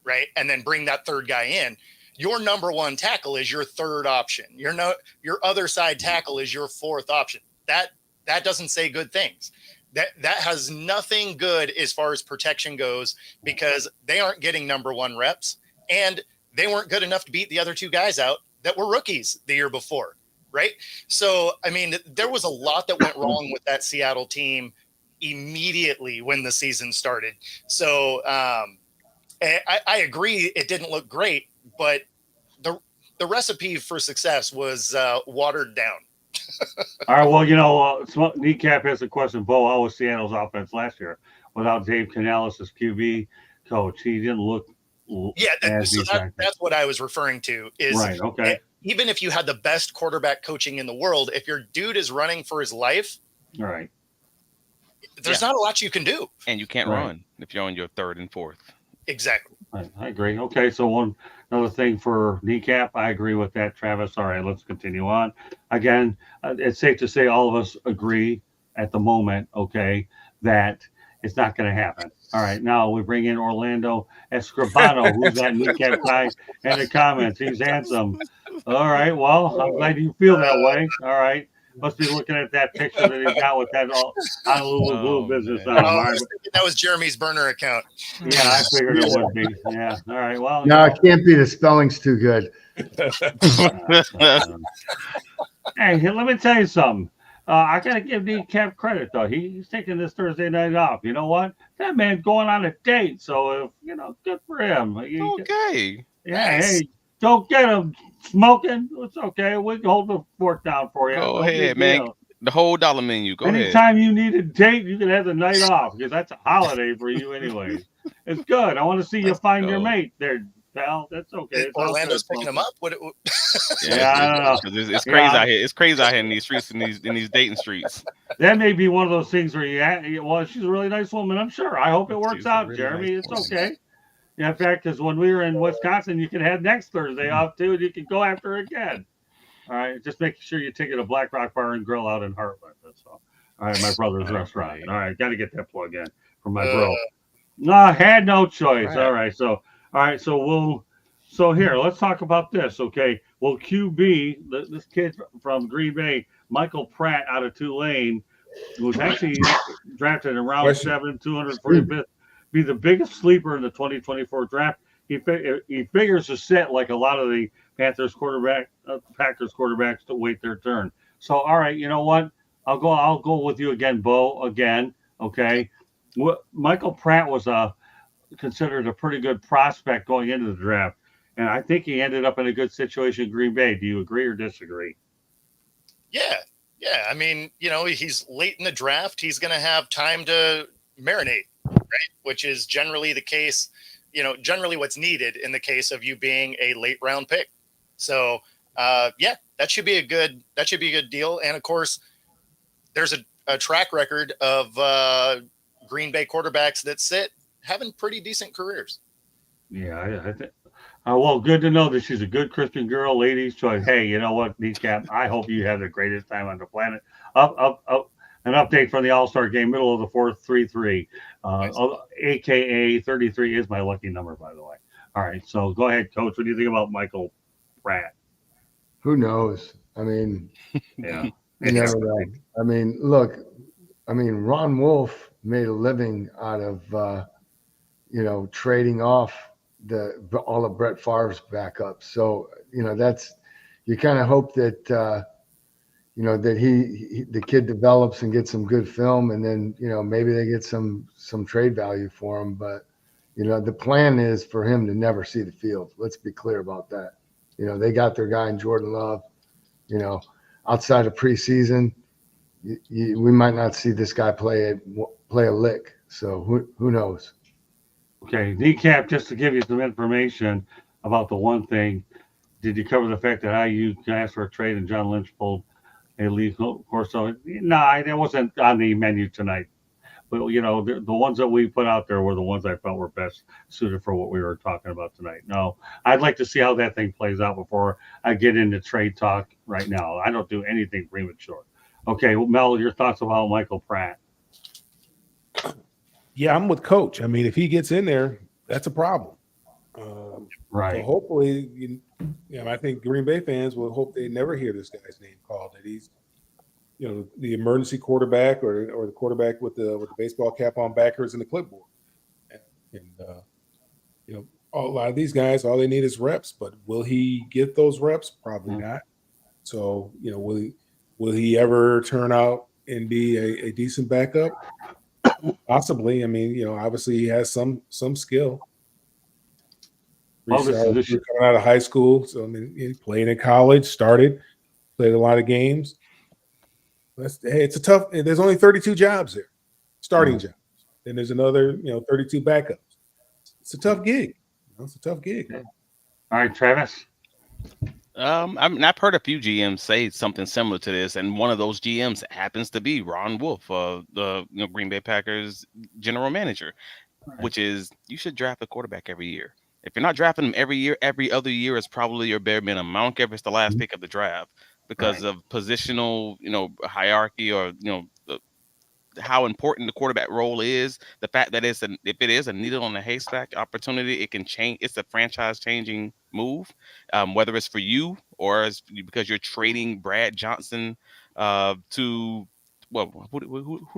right? And then bring that third guy in. Your number one tackle is your third option. Your other side tackle is your fourth option. That doesn't say good things. That has nothing good as far as protection goes, because they aren't getting number one reps, and they weren't good enough to beat the other two guys out that were rookies the year before, right? So, I mean, there was a lot that went wrong with that Seattle team immediately when the season started. So I agree it didn't look great, but the recipe for success was watered down. All right. Well, Kneecap has a question. Bo, how was Seattle's offense last year without Dave Canales as QB coach? He didn't look. Yeah, that's what I was referring to. Is right. Okay. Even if you had the best quarterback coaching in the world, if your dude is running for his life, all right, there's not a lot you can do, and you can't run if you're on your third and fourth. Exactly. I agree. Okay, so another thing for Kneecap, I agree with that, Travis. All right, let's continue on. Again, it's safe to say all of us agree at the moment, okay, that it's not going to happen. All right, now we bring in Orlando Escribano, who's that Kneecap guy in the comments. He's handsome. All right, well, I'm glad you feel that way. All right. Must be looking at that picture that he got with that Honolulu Blue business on him. I was thinking that was Jeremy's burner account. Yeah, I figured it would be. Yeah. All right. Well, no, it can't be. The spelling's too good. Hey, let me tell you something. I got to give Kneecap credit, though. He's taking this Thursday night off. You know what? That man's going on a date. So, good for him. Okay. Yeah. Nice. Hey, don't get him smoking. It's okay. We can hold the fork down for you. Go ahead, man. The whole dollar menu. Go ahead. Anytime you need a date, you can have the night off, because that's a holiday for you anyway. It's good. I want to see you find your mate there, pal. That's okay. Orlando's picking him up. Yeah, I don't know. It's crazy out here. It's crazy out here in these streets, in these dating streets. That may be one of those things where well, she's a really nice woman, I'm sure. I hope it works out, really, Jeremy. Nice, it's okay. Yeah, in fact, because when we were in Wisconsin, you can have next Thursday off too, and you can go after her again. All right, just making sure you take it to Black Rock Bar and Grill out in Heartland. That's all. All right, my brother's restaurant. All right, got to get that plug in for my bro. No, I had no choice. Right. All right, so here, let's talk about this. Okay, well, QB, this kid from Green Bay, Michael Pratt out of Tulane, was actually drafted in round 7, 245th. Be the biggest sleeper in the 2024 draft. He figures to sit like a lot of the Packers quarterbacks to wait their turn. So, all right, you know what? I'll go with you again, Bo. Again, okay. Michael Pratt was considered a pretty good prospect going into the draft, and I think he ended up in a good situation in Green Bay. Do you agree or disagree? Yeah. I mean, he's late in the draft. He's going to have time to marinate. Right, which is generally the case, generally what's needed in the case of you being a late round pick. So, that should be a good deal. And of course, there's a track record of Green Bay quarterbacks that sit having pretty decent careers. Yeah, I think. Well, good to know that she's a good Christian girl, ladies' choice. Hey, you know what, Kneecap? I hope you have the greatest time on the planet. Up. An update from the All-Star game, middle of the fourth, 3-3. AKA 33 is my lucky number, by the way. All right, so go ahead, Coach. What do you think about Michael Pratt? Who knows? I mean, yeah. You never know. I mean, look, Ron Wolf made a living out of, trading off all of Brett Favre's backups. So, you kind of hope that, that the kid develops and gets some good film, and then, maybe they get some trade value for him. But, the plan is for him to never see the field. Let's be clear about that. They got their guy in Jordan Love. Outside of preseason, we might not see this guy play a lick. So who knows? Okay, Kneecap, just to give you some information about the one thing, did you cover the fact that IU asked for a trade and John Lynch pulled a legal course? So, no, it wasn't on the menu tonight. But, the ones that we put out there were the ones I felt were best suited for what we were talking about tonight. No, I'd like to see how that thing plays out before I get into trade talk right now. I don't do anything premature. Okay, well, Mel, your thoughts about Michael Pratt? Yeah, I'm with Coach. I mean, if he gets in there, that's a problem. So Right. hopefully, I think Green Bay fans will hope they never hear this guy's name called. That he's, the emergency quarterback or the quarterback with the baseball cap on backwards and the clipboard. And a lot of these guys, all they need is reps. But will he get those reps? Probably not. So will he ever turn out and be a decent backup? Possibly. I mean, obviously he has some skill. Well, this is Coming out of high school, so I mean, he played in college, played a lot of games. It's a tough. There's only 32 jobs there, starting jobs. Then there's another, 32 backups. It's a tough gig. It's a tough gig. All right, Travis. I've heard a few GMs say something similar to this, and one of those GMs happens to be Ron Wolf, the Green Bay Packers general manager, which is you should draft a quarterback every year. If you're not drafting them every year, every other year is probably your bare minimum. I don't care if it's the last pick of the draft because of positional, hierarchy or how important the quarterback role is. The fact that if it is a needle on a haystack opportunity, it can change. It's a franchise changing move, whether it's for you or it's because you're trading Brad Johnson to. Well, who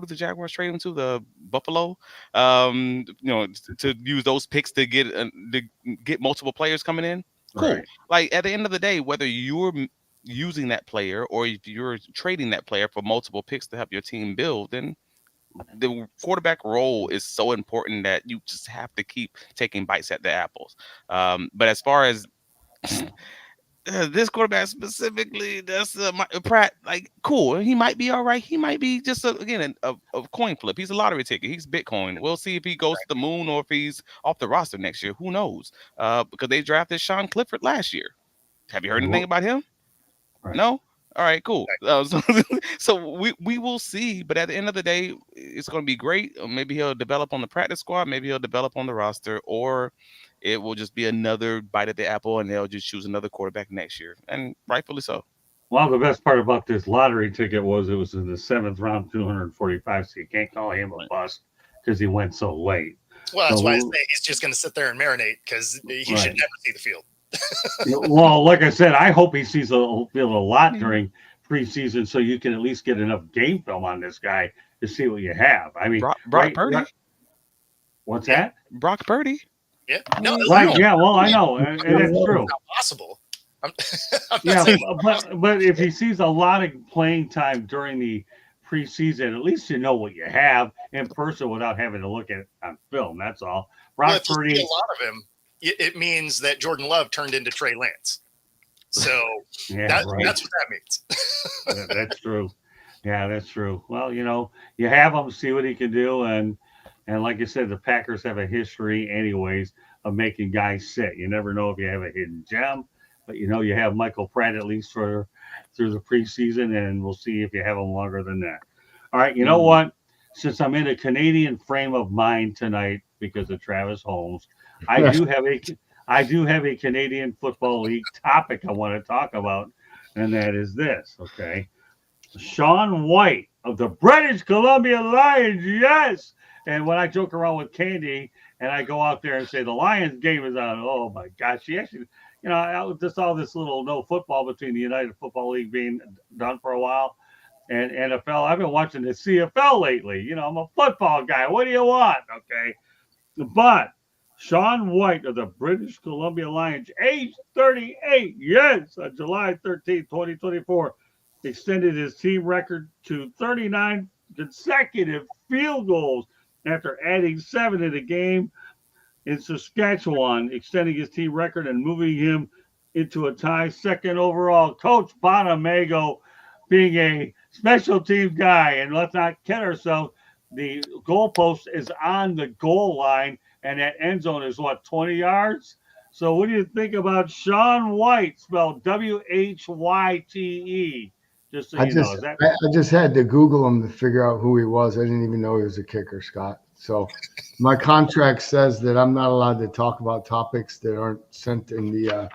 did the Jaguars trade him to? The Buffalo, to use those picks to get multiple players coming in. Cool. Right. Like at the end of the day, whether you're using that player or if you're trading that player for multiple picks to help your team build, then the quarterback role is so important that you just have to keep taking bites at the apples. But as far as this quarterback specifically, that's Pratt. Like, cool. He might be all right. He might be just a coin flip. He's a lottery ticket. He's Bitcoin. We'll see if he goes to the moon or if he's off the roster next year. Who knows? Because they drafted Sean Clifford last year. Have you heard anything about him? Right. No. All right, cool. So we will see. But at the end of the day, it's going to be great. Maybe he'll develop on the practice squad. Maybe he'll develop on the roster, or it will just be another bite at the apple, and they'll just choose another quarterback next year, and rightfully so. Well, the best part about this lottery ticket was it was in the 7th round, 245. So you can't call him a bust because he went so late. Well, that's why I say he's just going to sit there and marinate because he should never see the field. Well, like I said, I hope he sees a lot during preseason, so you can at least get enough game film on this guy to see what you have. I mean, Brock Purdy. What's that? Brock Purdy. Yeah. No. Right. Yeah. Well, I know, and that's true. Not possible. I'm but if he sees a lot of playing time during the preseason, at least you know what you have in person without having to look at it on film. That's all. Brock Purdy. A lot of him. It means that Jordan Love turned into Trey Lance. So that's what that means. That's true. Yeah, that's true. Well, you have him, see what he can do. And like you said, the Packers have a history anyways of making guys sit. You never know if you have a hidden gem, but you have Michael Pratt at least through the preseason, and we'll see if you have him longer than that. All right, you know what? Since I'm in a Canadian frame of mind tonight because of Travis Holmes, I do have a Canadian Football League topic I want to talk about, and that is this, okay? Sean White of the British Columbia Lions, yes! And when I joke around with Candy and I go out there and say the Lions game is on, oh my gosh, she actually, just all this little no football between the United Football League being done for a while and NFL. I've been watching the CFL lately. I'm a football guy. What do you want? Okay. But Sean White of the British Columbia Lions, age 38, yes, on July 13, 2024, extended his team record to 39 consecutive field goals after adding 7 in a game in Saskatchewan, extending his team record and moving him into a tie second overall. Coach Bonamago being a special teams guy, and let's not kid ourselves, the goalpost is on the goal line, and that end zone is 20 yards? So what do you think about Sean White, spelled W-H-Y-T-E? Just so you know. I just had to Google him to figure out who he was. I didn't even know he was a kicker, Scott. So my contract says that I'm not allowed to talk about topics that aren't sent in the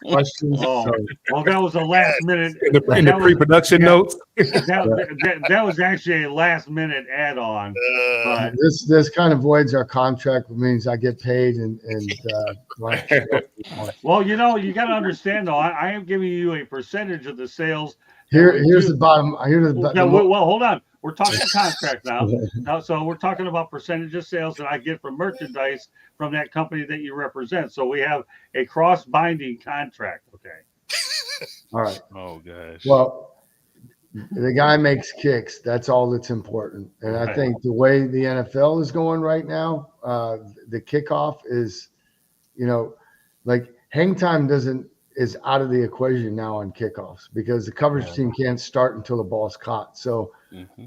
questions. Oh, So, well, that was a last minute. In the That was- pre-production yeah. notes. That was actually a last minute add-on. But this kind of voids our contract, which means I get paid and well, you got to understand though, I am giving you a percentage of the sales. here's the bottom. Well, hold on. We're talking contract now. So we're talking about percentage of sales that I get from merchandise from that company that you represent. So we have a cross-binding contract. Okay. All right. Oh gosh. Well, the guy makes kicks. That's all that's important. And I think the way the NFL is going right now, the kickoff is, like hang time is out of the equation now on kickoffs because the coverage team can't start until the ball's caught. So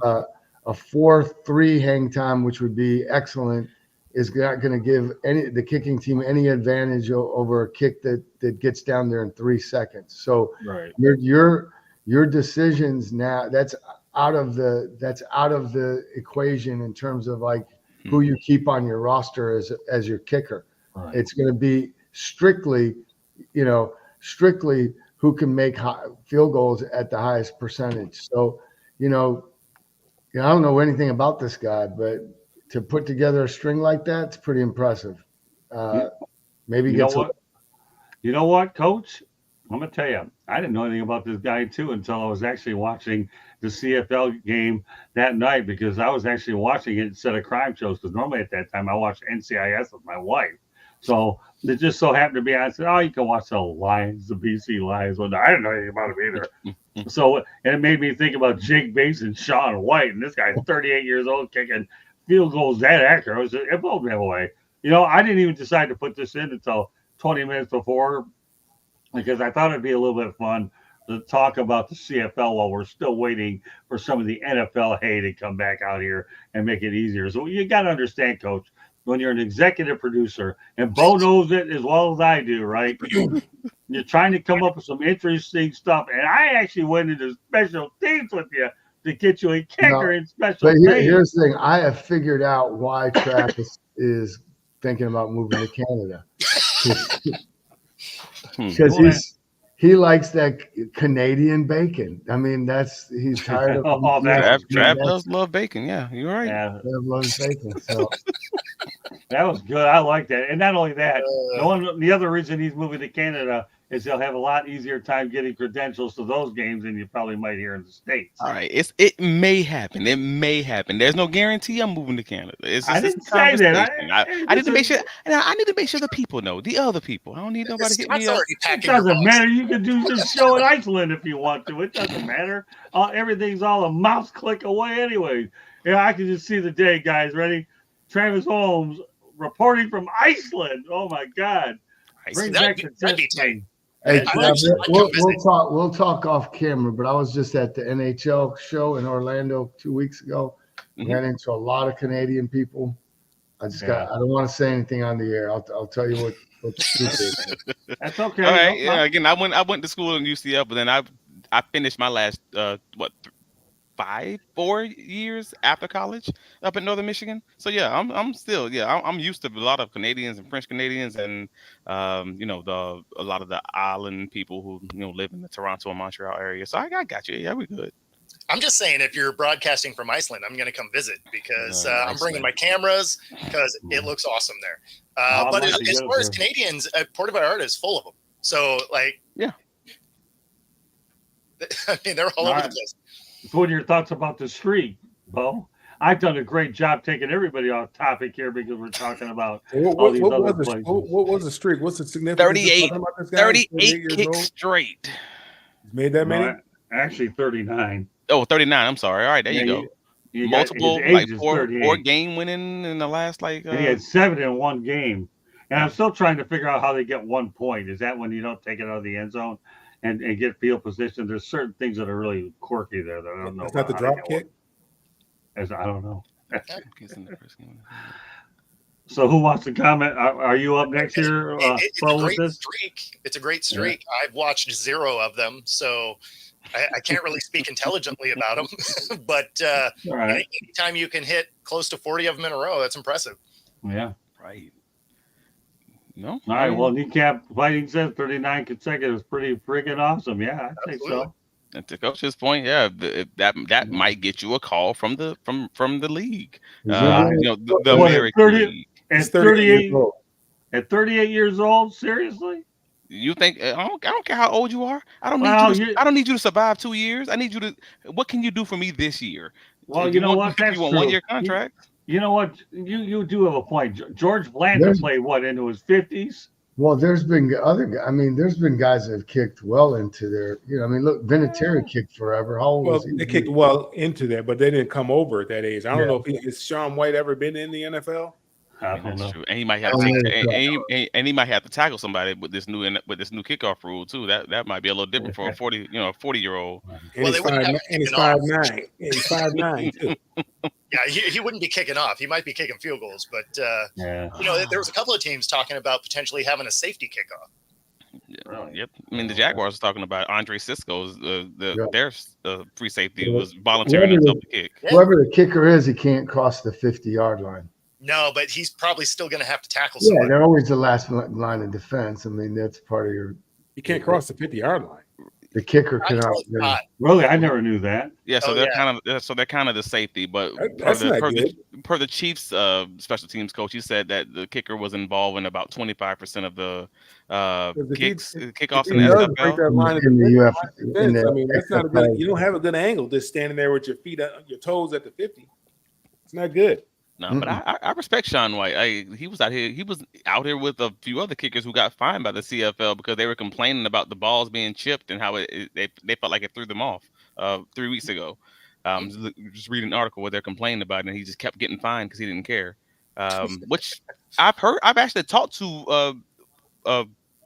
a 4-3 hang time, which would be excellent, is not going to give the kicking team any advantage over a kick that gets down there in 3 seconds. So your decisions now, that's out of the equation in terms of like who you keep on your roster as your kicker. Right. It's going to be strictly who can make field goals at the highest percentage. So, I don't know anything about this guy, but to put together a string like that, it's pretty impressive. Maybe you know what, Coach? I'm gonna tell you, I didn't know anything about this guy too until I was actually watching the CFL game that night because I was actually watching it instead of crime shows because normally at that time I watched NCIS with my wife. So it just so happened to be, I said, oh, you can watch the Lions, the BC Lions. Well, I didn't know anything about them either. So and it made me think about Jake Bates and Sean White, and this guy's 38 years old kicking field goals that accurate. It blew me away. I didn't even decide to put this in until 20 minutes before because I thought it'd be a little bit fun to talk about the CFL while we're still waiting for some of the NFL hay to come back out here and make it easier. So you got to understand, Coach, when you're an executive producer, and Bo knows it as well as I do, right? You're trying to come up with some interesting stuff. And I actually went into special teams with you to get you a kicker in special teams. But here's the thing. I have figured out why Travis is thinking about moving to Canada. Because he likes that Canadian bacon. I mean, he's tired of Trav does love bacon. Yeah, you're right. Trav loves bacon. So that was good. I like that. And not only that, the other reason he's moving to Canada is he'll have a lot easier time getting credentials to those games than you probably might hear in the States. All right. It may happen. It may happen. There's no guarantee I'm moving to Canada. I didn't say that. I need to make sure. And I need to make sure the people know. The other people. I don't need nobody hitting me up. It doesn't matter. You can do this show in Iceland if you want to. It doesn't matter. Everything's all a mouse click away anyway. I can just see the day, guys. Ready? Travis Holmes reporting from Iceland. Oh my God! Bring back the testing. Hey, we'll talk off camera, but I was just at the NHL show in Orlando 2 weeks ago. Ran into a lot of Canadian people. I don't want to say anything on the air. I'll tell you what the truth is. That's okay. All right. Yeah. Again, I went to school in UCF, but then I finished my last 4 years after college up in Northern Michigan. So yeah, I'm still I'm used to a lot of Canadians and French Canadians and a lot of the island people who live in the Toronto and Montreal area. So I got you. Yeah, we're good. I'm just saying, if you're broadcasting from Iceland, I'm going to come visit because I'm bringing my cameras because it looks awesome there. But as far as Canadians, Puerto Vallarta is full of them. So yeah, I mean, they're all over the place. What are your thoughts about the streak, Bo? I've done a great job taking everybody off topic here because we're talking about all these other places. What was the streak? What's the significance? 38 kicks straight. Made that many? Actually, 39. Oh, 39. I'm sorry. All right, there you go. Multiple, four game winning in the last and he had 7 in one game. And I'm still trying to figure out how they get 1 point. Is that when you don't take it out of the end zone and get field position? There's certain things that are really quirky there that I don't know. That's not the drop kick? I don't know. So who wants to comment? Are you up next here? It's a great streak. It's a great streak. Yeah. I've watched 0 of them. So I can't really speak intelligently about them, but All right. anytime you can hit close to 40 of them in a row, that's impressive. Yeah. Right. No. All right. Well, kneecap fighting says 39 consecutive is pretty friggin' awesome. Yeah, I'd say Absolutely. so. And to coach's point, yeah, that might get you a call from the league. He's The What, at American 30 League. At 38 years 38, old. at 38 years old, seriously? You think I don't care how old you are. I don't need Well, you. I don't need you to survive 2 years. I need you to. What can you do for me this year? Well, If you know want, what? That's you want true. 1 year contract. You know what? You do have a point. George Blanda played what into his 50s. Well, there's been there's been guys that have kicked well into their, look, Vinatieri kicked forever. How old Well, was he? they kicked well into that, but they didn't come over at that age. I don't know if has Sean White ever been in the NFL? I don't know. True. And he might have to and he might have to tackle somebody with this new kickoff rule too. That might be a little different for a 40-year-old. And he's 5'9". He's 5'9" too. Yeah, he wouldn't be kicking off. He might be kicking field goals, but Yeah. there was a couple of teams talking about potentially having a safety kickoff. Really? Yep. I mean, the Jaguars are talking about Andre Cisco's their free safety Yeah. was volunteering himself to kick. Whoever the kicker is, he can't cross the 50-yard line. No, but he's probably still going to have to tackle Yeah, somebody. they're always the last line of defense. I mean, that's part of your. You can't cross the 50-yard line. The kicker I cannot. totally not. Really? I never knew that. Yeah, so Oh, they're yeah. kind of the safety, but That's not good. per the Chiefs special teams coach, he said that the kicker was involved in about 25% of the kickoffs in He the does break NFL. that line In the UF, defense. I mean, that's not a good. You don't have a good angle just standing there with your feet, your toes at the 50. It's not good. No, but I respect Sean White. He was out here with a few other kickers who got fined by the CFL because they were complaining about the balls being chipped and how they felt like it threw them off 3 weeks ago. Just reading an article where they're complaining about it, and he just kept getting fined because he didn't care. Which I've actually talked to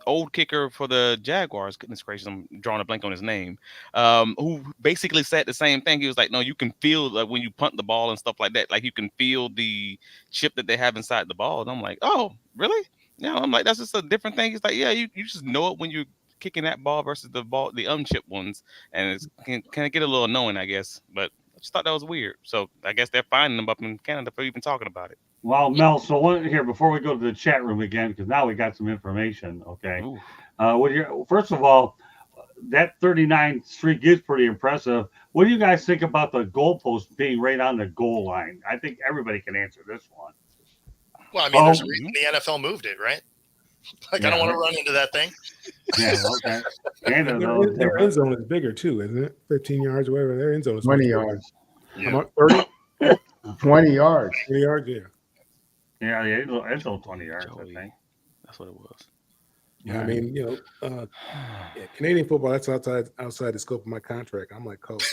old kicker for the Jaguars. Goodness gracious, I'm drawing a blank on his name. Who basically said the same thing. He was like, "No, you can feel like when you punt the ball and stuff like that. Like you can feel the chip that they have inside the ball." And I'm like, "Oh, really?" I'm like, "That's just a different thing." He's like, "Yeah, you just know it when you're kicking that ball versus the unchipped ones, and it can get a little annoying, I guess." But I just thought that was weird. So I guess they're finding them up in Canada for even talking about it. Well, Mel, so here before we go to the chat room again, because now we got some information. Okay. First of all, that 39 streak is pretty impressive. What do you guys think about the goalpost being right on the goal line? I think everybody can answer this one. Well, I mean, there's a reason the NFL moved it, right? Like, I don't want to run into that thing. Yeah, okay. Their end zone is bigger too, isn't it? 15 yards, whatever. Their end zone is 20 yards. How much? 30? 20 yards. 20 yards, yeah. Yeah, it's all 20 yards, I think. That's what it was. Yeah, I mean, Canadian football, that's outside the scope of my contract. I'm like, coach.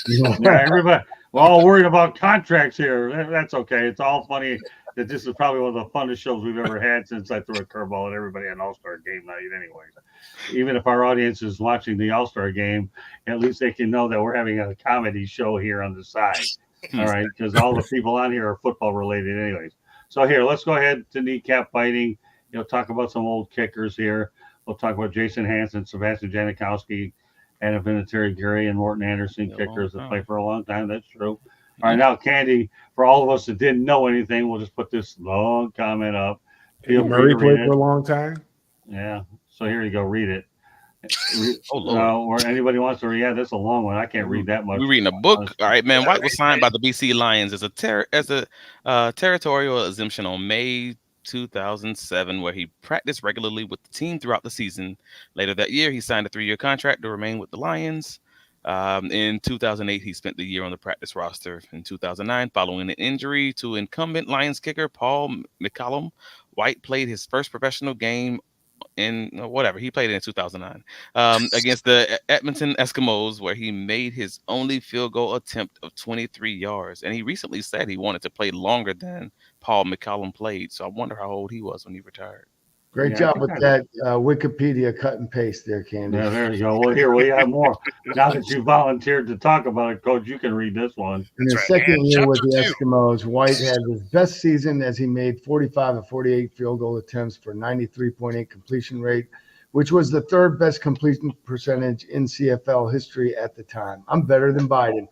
Yeah, everybody, we're all worried about contracts here. That's okay. It's all funny that this is probably one of the funnest shows we've ever had since I threw a curveball at everybody on All-Star game night anyways. Even if our audience is watching the All-Star game, at least they can know that we're having a comedy show here on the side. All right, because all the people on here are football related anyways. So here, let's go ahead to kneecap fighting. Talk about some old kickers here. We'll talk about Jason Hansen, Sebastian Janikowski, and Vinatieri Gary, and Morton Anderson, kickers that play for a long time. That's true. All right, now, Candy, for all of us that didn't know anything, we'll just put this long comment up. Murray played for a long time. Yeah. So here you go. Read it. Oh, Lord. Or anybody wants to read. Yeah, that's a long one. I can't read that much. We're reading a book. All right, man. White was signed by the BC Lions as a territorial exemption on May 2007, where he practiced regularly with the team throughout the season. Later that year, he signed a 3-year contract to remain with the Lions. In 2008, he spent the year on the practice roster. In 2009, following an injury to incumbent Lions kicker Paul McCallum, White played his first professional game he played in 2009 against the Edmonton Eskimos, where he made his only field goal attempt of 23 yards. And he recently said he wanted to play longer than Paul McCallum played. So I wonder how old he was when he retired. Great job with that Wikipedia cut and paste there, Candy. Yeah, there you go. Well, here we have more. Now that you volunteered to talk about it, Coach, you can read this one. In his second year with the Eskimos, White had his best season as he made 45 of 48 field goal attempts for 93.8 completion rate which was the third best completion percentage in CFL history at the time. I'm better than Biden.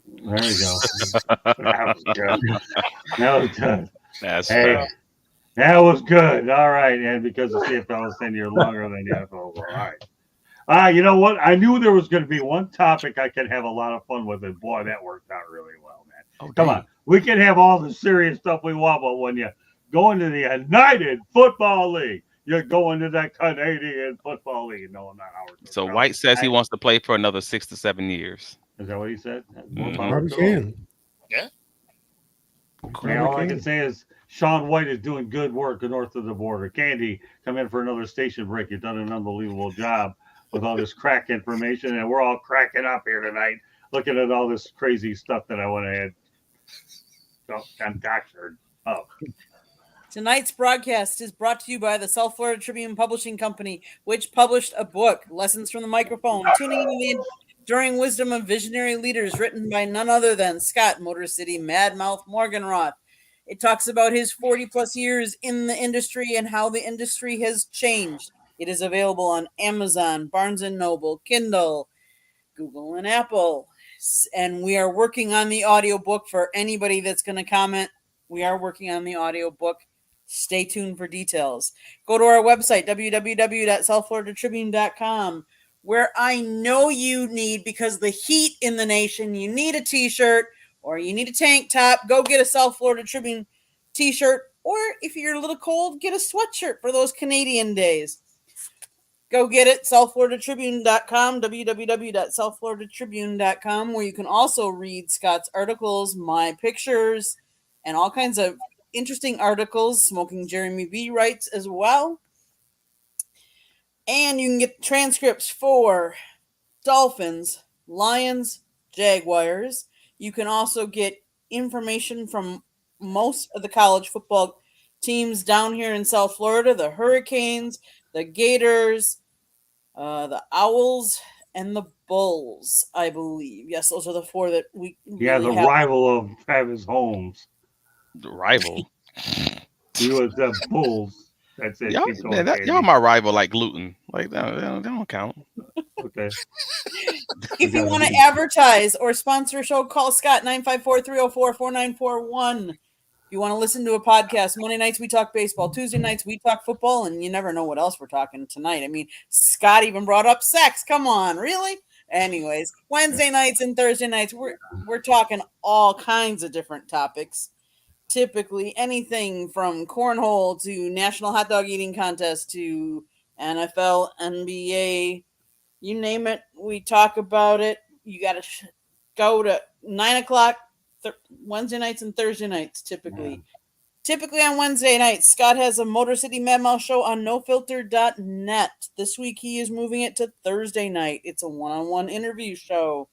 There you go. That was good. That was good. That's Hey, fair. that was good. All right. And because the CFL is 10 years longer than the NFL. All right. You know what? I knew there was going to be one topic I could have a lot of fun with, and boy, that worked out really well, man. Oh, Come dang. on. We can have all the serious stuff we want, but when you go into the United Football League, you're going to that Canadian Football League. No, not ours. So White says he wants to play for another 6 to 7 years. Is that what he said? Mhm. Probably can. Yeah. Man, all I can say is Sean White is doing good work north of the border. Candy, come in for another station break. You've done an unbelievable job with all this crack information, and we're all cracking up here tonight looking at all this crazy stuff that I went ahead concocted up. Tonight's broadcast is brought to you by the South Florida Tribune Publishing Company, which published a book, Lessons from the Microphone, Tuning in the Enduring Wisdom of Visionary Leaders, written by none other than Scott Motor City Madmouth Morganroth. It talks about his 40-plus years in the industry and how the industry has changed. It is available on Amazon, Barnes & Noble, Kindle, Google, and Apple. And we are working on the audiobook for anybody that's going to comment. We are working on the audiobook. Stay tuned for details. Go to our website, www.southfloridatribune.com, where I know you need, because the heat in the nation, you need a t-shirt or you need a tank top. Go get a South Florida Tribune t-shirt, or if you're a little cold, get a sweatshirt for those Canadian days. Go get it, southfloridatribune.com, www.southfloridatribune.com, where you can also read Scott's articles, my pictures, and all kinds of interesting articles. Smoking Jeremy V writes as well. And you can get transcripts for Dolphins, Lions, Jaguars. You can also get information from most of the college football teams down here in South Florida, the Hurricanes, the Gators, the Owls, and the Bulls, I believe. Yes, those are the four that we Yeah, really the have. rival of Travis Holmes. The rival. He was the Bulls. That's it. Y'all, Keep going, Candy. y'all my rival like gluten. Like they don't count. Okay. If you want to advertise or sponsor a show, call Scott 954-304-4941. If you want to listen to a podcast, Monday nights we talk baseball, Tuesday nights we talk football, and you never know what else we're talking tonight. I mean, Scott even brought up sex. Come on, really? Anyways, Wednesday nights and Thursday nights we're talking all kinds of different topics. Typically anything from cornhole to National Hot Dog Eating Contest to NFL, NBA, you name it, we talk about it. You got to go to 9 o'clock Wednesday nights and Thursday nights typically. Yeah. Typically on Wednesday nights, Scott has a Motor City Madmouth show on nofilter.net. This week he is moving it to Thursday night. It's a one-on-one interview show.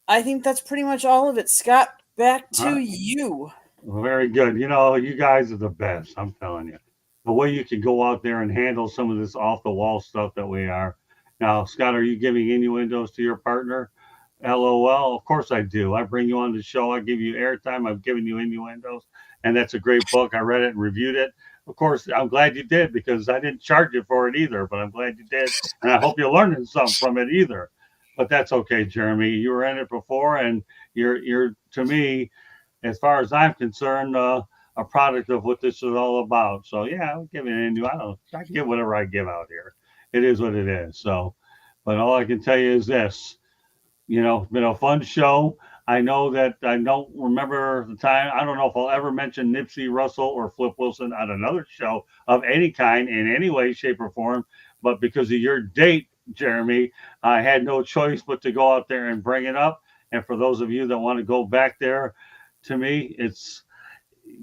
I think that's pretty much all of it. Scott, back to you. Well, very good. You know, you guys are the best. I'm telling you. The way you can go out there and handle some of this off-the-wall stuff that we are. Now, Scott, are you giving innuendos to your partner? LOL. Of course I do. I bring you on the show. I give you airtime. I've given you innuendos. And that's a great book. I read it and reviewed it. Of course, I'm glad you did, because I didn't charge you for it either, but I'm glad you did. And I hope you're learning something from it either. But that's okay, Jeremy. You were in it before, and you're to me, as far as I'm concerned, a product of what this is all about. So yeah, I'm giving it. I give whatever I give out here. It is what it is. So, but all I can tell you is this. You know, it's been a fun show. I know that I don't remember the time. I don't know if I'll ever mention Nipsey Russell or Flip Wilson on another show of any kind in any way, shape, or form. But because of your date, Jeremy, I had no choice but to go out there and bring it up. And for those of you that want to go back there, to me, it's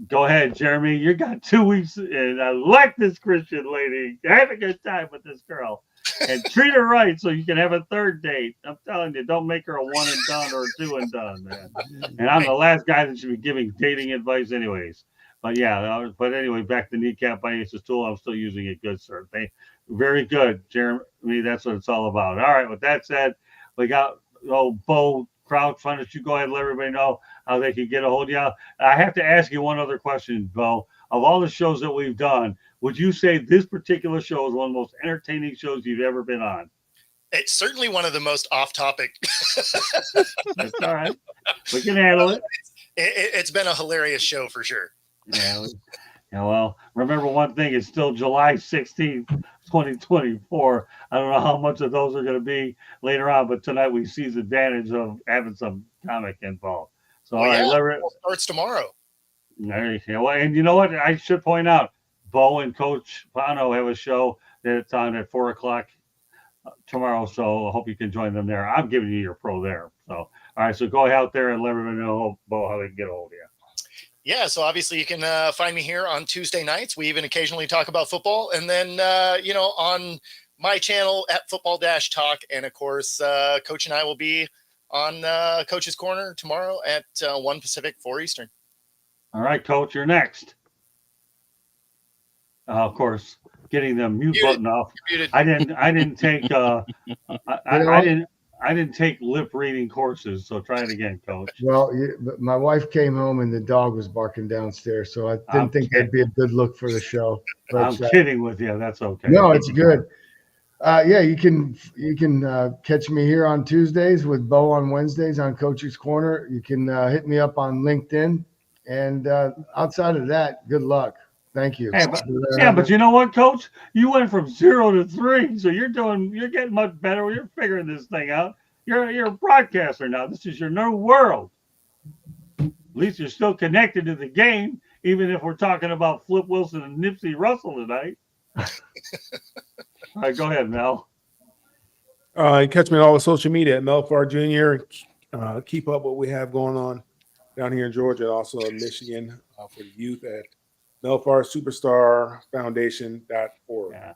go ahead, Jeremy. You got 2 weeks, and I like this Christian lady. Have a good time with this girl. And treat her right so you can have a third date. I'm telling you, don't make her a one and done or a two and done, man. And I'm the last guy that should be giving dating advice anyways. But yeah, but anyway, back to Kneecap by Ace's Tool. I'm still using it. Good, sir. Very good, Jeremy. That's what it's all about. All right, with that said, we got Bo Crowdfunders. You go ahead and let everybody know how they can get a hold of you. I have to ask you one other question, Bo. Of all the shows that we've done, would you say this particular show is one of the most entertaining shows you've ever been on? It's certainly one of the most off-topic. That's all right. We can handle it. It's been a hilarious show for sure. Yeah. Yeah, well, remember one thing, it's still July 16th, 2024. I don't know how much of those are going to be later on, but tonight we seize advantage of having some comic involved. So, all right, it starts tomorrow. Well, and you know what? I should point out, Bo and Coach Bono have a show that's on at 4 o'clock tomorrow, so I hope you can join them there. I'm giving you your pro there. So, all right, so go out there and let everyone know, Bo, how they can get a hold of you. Yeah, so obviously you can find me here on Tuesday nights. We even occasionally talk about football. And then, on my channel at Football-Talk. And, of course, Coach and I will be on Coach's Corner tomorrow at 1 Pacific, 4 Eastern. All right, Coach, you're next. Of course, getting the mute button off. I didn't take I didn't take lip reading courses, so try it again, Coach. Well, my wife came home and the dog was barking downstairs, so I didn't think that'd be a good look for the show. But, I'm kidding with you. That's okay. No, it's good. You can catch me here on Tuesdays with Bo on Wednesdays on Coach's Corner. You can hit me up on LinkedIn, and outside of that, good luck. Thank you. Hey, but you know what, Coach? You went from 0 to 3, so you're getting much better. You're figuring this thing out. You're a broadcaster now. This is your new world. At least you're still connected to the game, even if we're talking about Flip Wilson and Nipsey Russell tonight. All right, go ahead, Mel. You catch me on all the social media at Melfar Jr. Keep up what we have going on down here in Georgia, also in Michigan for the youth at MelfarSuperstarFoundation.org. Yeah.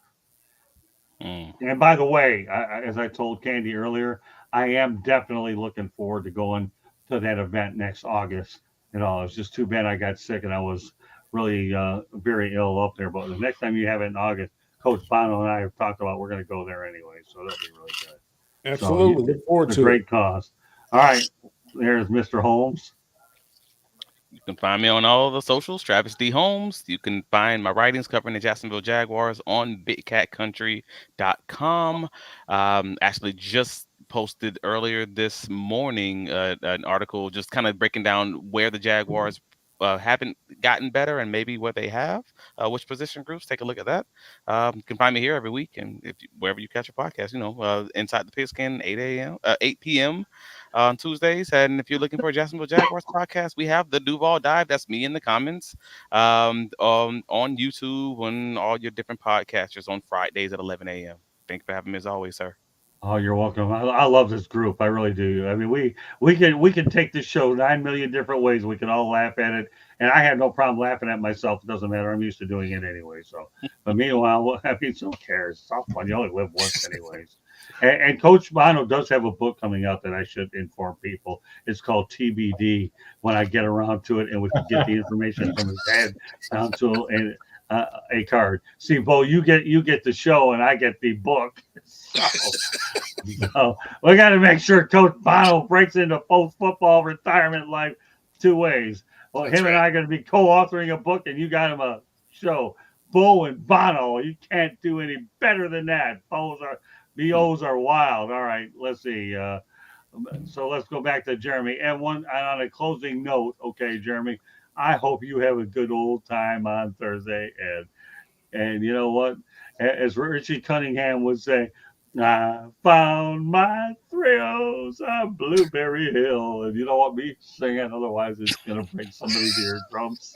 And by the way, as I told Candy earlier, I am definitely looking forward to going to that event next August. It's just too bad I got sick and I was really very ill up there. But the next time you have it in August, Coach Bono and I have talked about we're going to go there anyway. So that'll be really good. Absolutely. Look forward to it. Great cause. All right. There's Mr. Holmes. You can find me on all the socials, Travis D. Holmes. You can find my writings covering the Jacksonville Jaguars on BigCatCountry.com. Actually, just posted earlier this morning an article just kind of breaking down where the Jaguars haven't gotten better and maybe where they have, which position groups. Take a look at that. You can find me here every week, and wherever you catch your podcast, Inside the Pigskin, 8 p.m. on Tuesdays. And if you're looking for a Jacksonville Jaguars podcast, we have the Duval Dive. That's me in the comments on YouTube and all your different podcasters on Fridays at 11 a.m. Thank you for having me as always, sir. Oh, you're welcome. I love this group. I really do. I mean, we can take this show 9 million different ways. We can all laugh at it, and I have no problem laughing at myself. It doesn't matter. I'm used to doing it anyway. So, but meanwhile, I mean, who cares? It's all fun. You only live once, anyways. And Coach Bono does have a book coming out that I should inform people. It's called TBD. When I get around to it, and we can get the information from his head down to a card. See, Bo, you get the show, and I get the book. So we got to make sure Coach Bono breaks into post-football retirement life 2 ways. Well, him and I are going to be co-authoring a book, and you got him a show. Bo and Bono, you can't do any better than that. BOs are wild. All right, let's see. So let's go back to Jeremy. And on a closing note, okay, Jeremy, I hope you have a good old time on Thursday. And you know what? As Richie Cunningham would say, I found my thrills on Blueberry Hill. And you don't want me singing, otherwise it's going to break somebody's eardrums.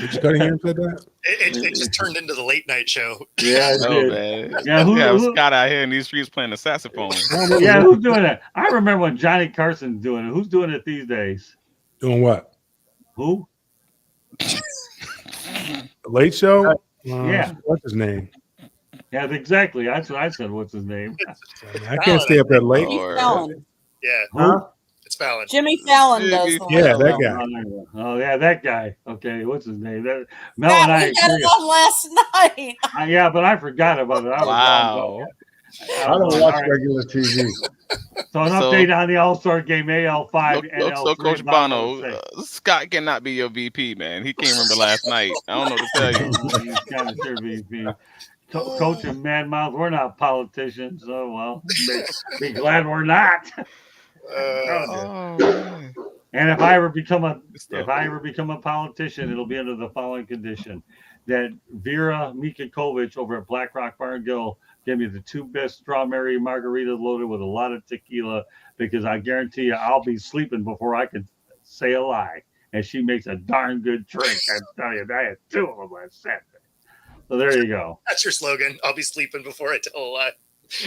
Richie Cunningham said that? It just turned into the late night show. Yeah, man. Yeah, Scott out here in these streets playing the saxophone. Yeah, who's doing that? I remember when Johnny Carson's doing it. Who's doing it these days? Doing what? Who? The Late Show? Yeah. What's his name? Yeah, exactly. That's what I said. What's his name? I can't stay up that late. Fallon. Yeah. Huh? It's Fallon. Jimmy Fallon does. The Yeah, late that show. guy. Oh, yeah, that guy. Okay, what's his name? Mel Yeah, and I we had it agree. on last night. Yeah, but I forgot about it. I was Wow. I don't watch regular TV. So an update on the All-Star Game, AL5, NL3. So Coach Bono, Scott cannot be your VP, man. He can't remember last night. I don't know what to tell you. He's kind of sure VP. Coach and Mad Mouth, we're not politicians, so well, be glad we're not. And if I ever become a politician, it'll be under the following condition: that Vera Mikakovic over at Black Rock Bar and Grill gave me the 2 best strawberry margaritas loaded with a lot of tequila, because I guarantee you I'll be sleeping before I can say a lie. And she makes a darn good drink. I tell you, I had 2 of them last Saturday. So there you go. That's your slogan. I'll be sleeping before I tell a lie.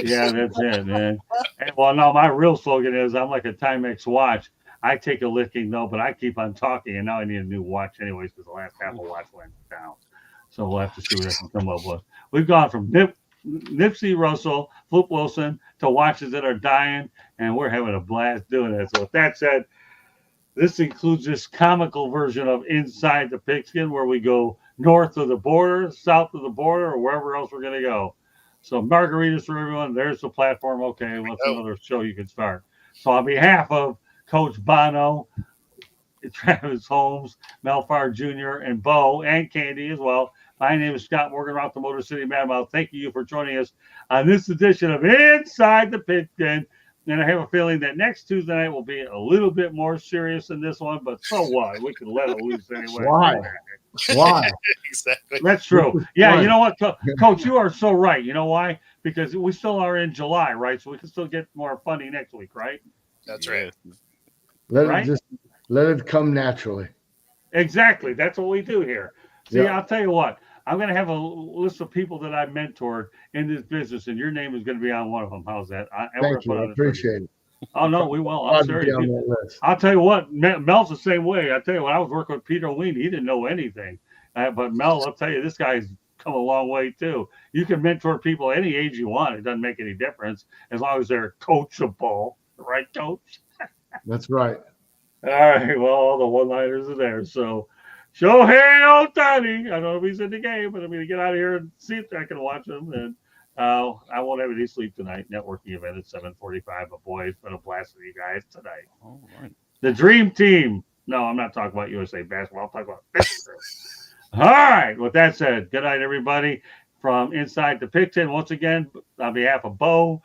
Yeah, that's it, man. And, well, no, my real slogan is I'm like a Timex watch. I take a licking, though, but I keep on talking. And now I need a new watch anyways, because the last Apple Watch went down. So we'll have to see what I can come up with. We've gone from Nipsey Russell, Flip Wilson, to watches that are dying, and we're having a blast doing it. So with that said, this includes this comical version of Inside the Pigskin, where we go north of the border, south of the border, or wherever else we're going to go. So margaritas for everyone. There's the platform. Okay, what's another show you can start? So on behalf of Coach Bono, Travis Holmes, Melfar Jr., and Bo, and Candy as well, my name is Scott Morgan, Rock the Motor City Madmouth. Thank you for joining us on this edition of Inside the Pigskin. And I have a feeling that next Tuesday night will be a little bit more serious than this one, but so what? We can let it loose anyway. Why? Exactly. That's true. Yeah, you know what, Coach, you are so right. You know why? Because we still are in July, right? So we can still get more funny next week, right? That's right. Let it come naturally. Exactly. That's what we do here. See, Yeah. I'll tell you what. I'm going to have a list of people that I've mentored in this business, and your name is going to be on one of them. How's that? Thank you. I appreciate it. Oh, no, we will. Glad to be on that list. I'll tell you what, Mel's the same way. I'll tell you, when I was working with Peter Ween, he didn't know anything. But Mel, I'll tell you, this guy's come a long way, too. You can mentor people any age you want. It doesn't make any difference as long as they're coachable. Right, Coach? That's right. All right. Well, all the one-liners are there. So, Shohei Ohtani. I don't know if he's in the game, but I'm going to get out of here and see if I can watch him. And I won't have any sleep tonight. Networking event at 7:45. But boy, it's been a blast with you guys tonight. All right. The Dream Team. No, I'm not talking about USA basketball. I'm talking about this. All right. With that said, good night, everybody. From Inside the Pigskin, once again, on behalf of Bo,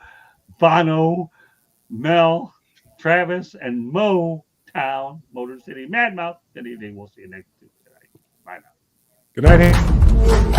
Bono, Mel, Travis, and Motown, Motor City Madmouth. Good evening. We'll see you next Tuesday night. Bye now. Good night.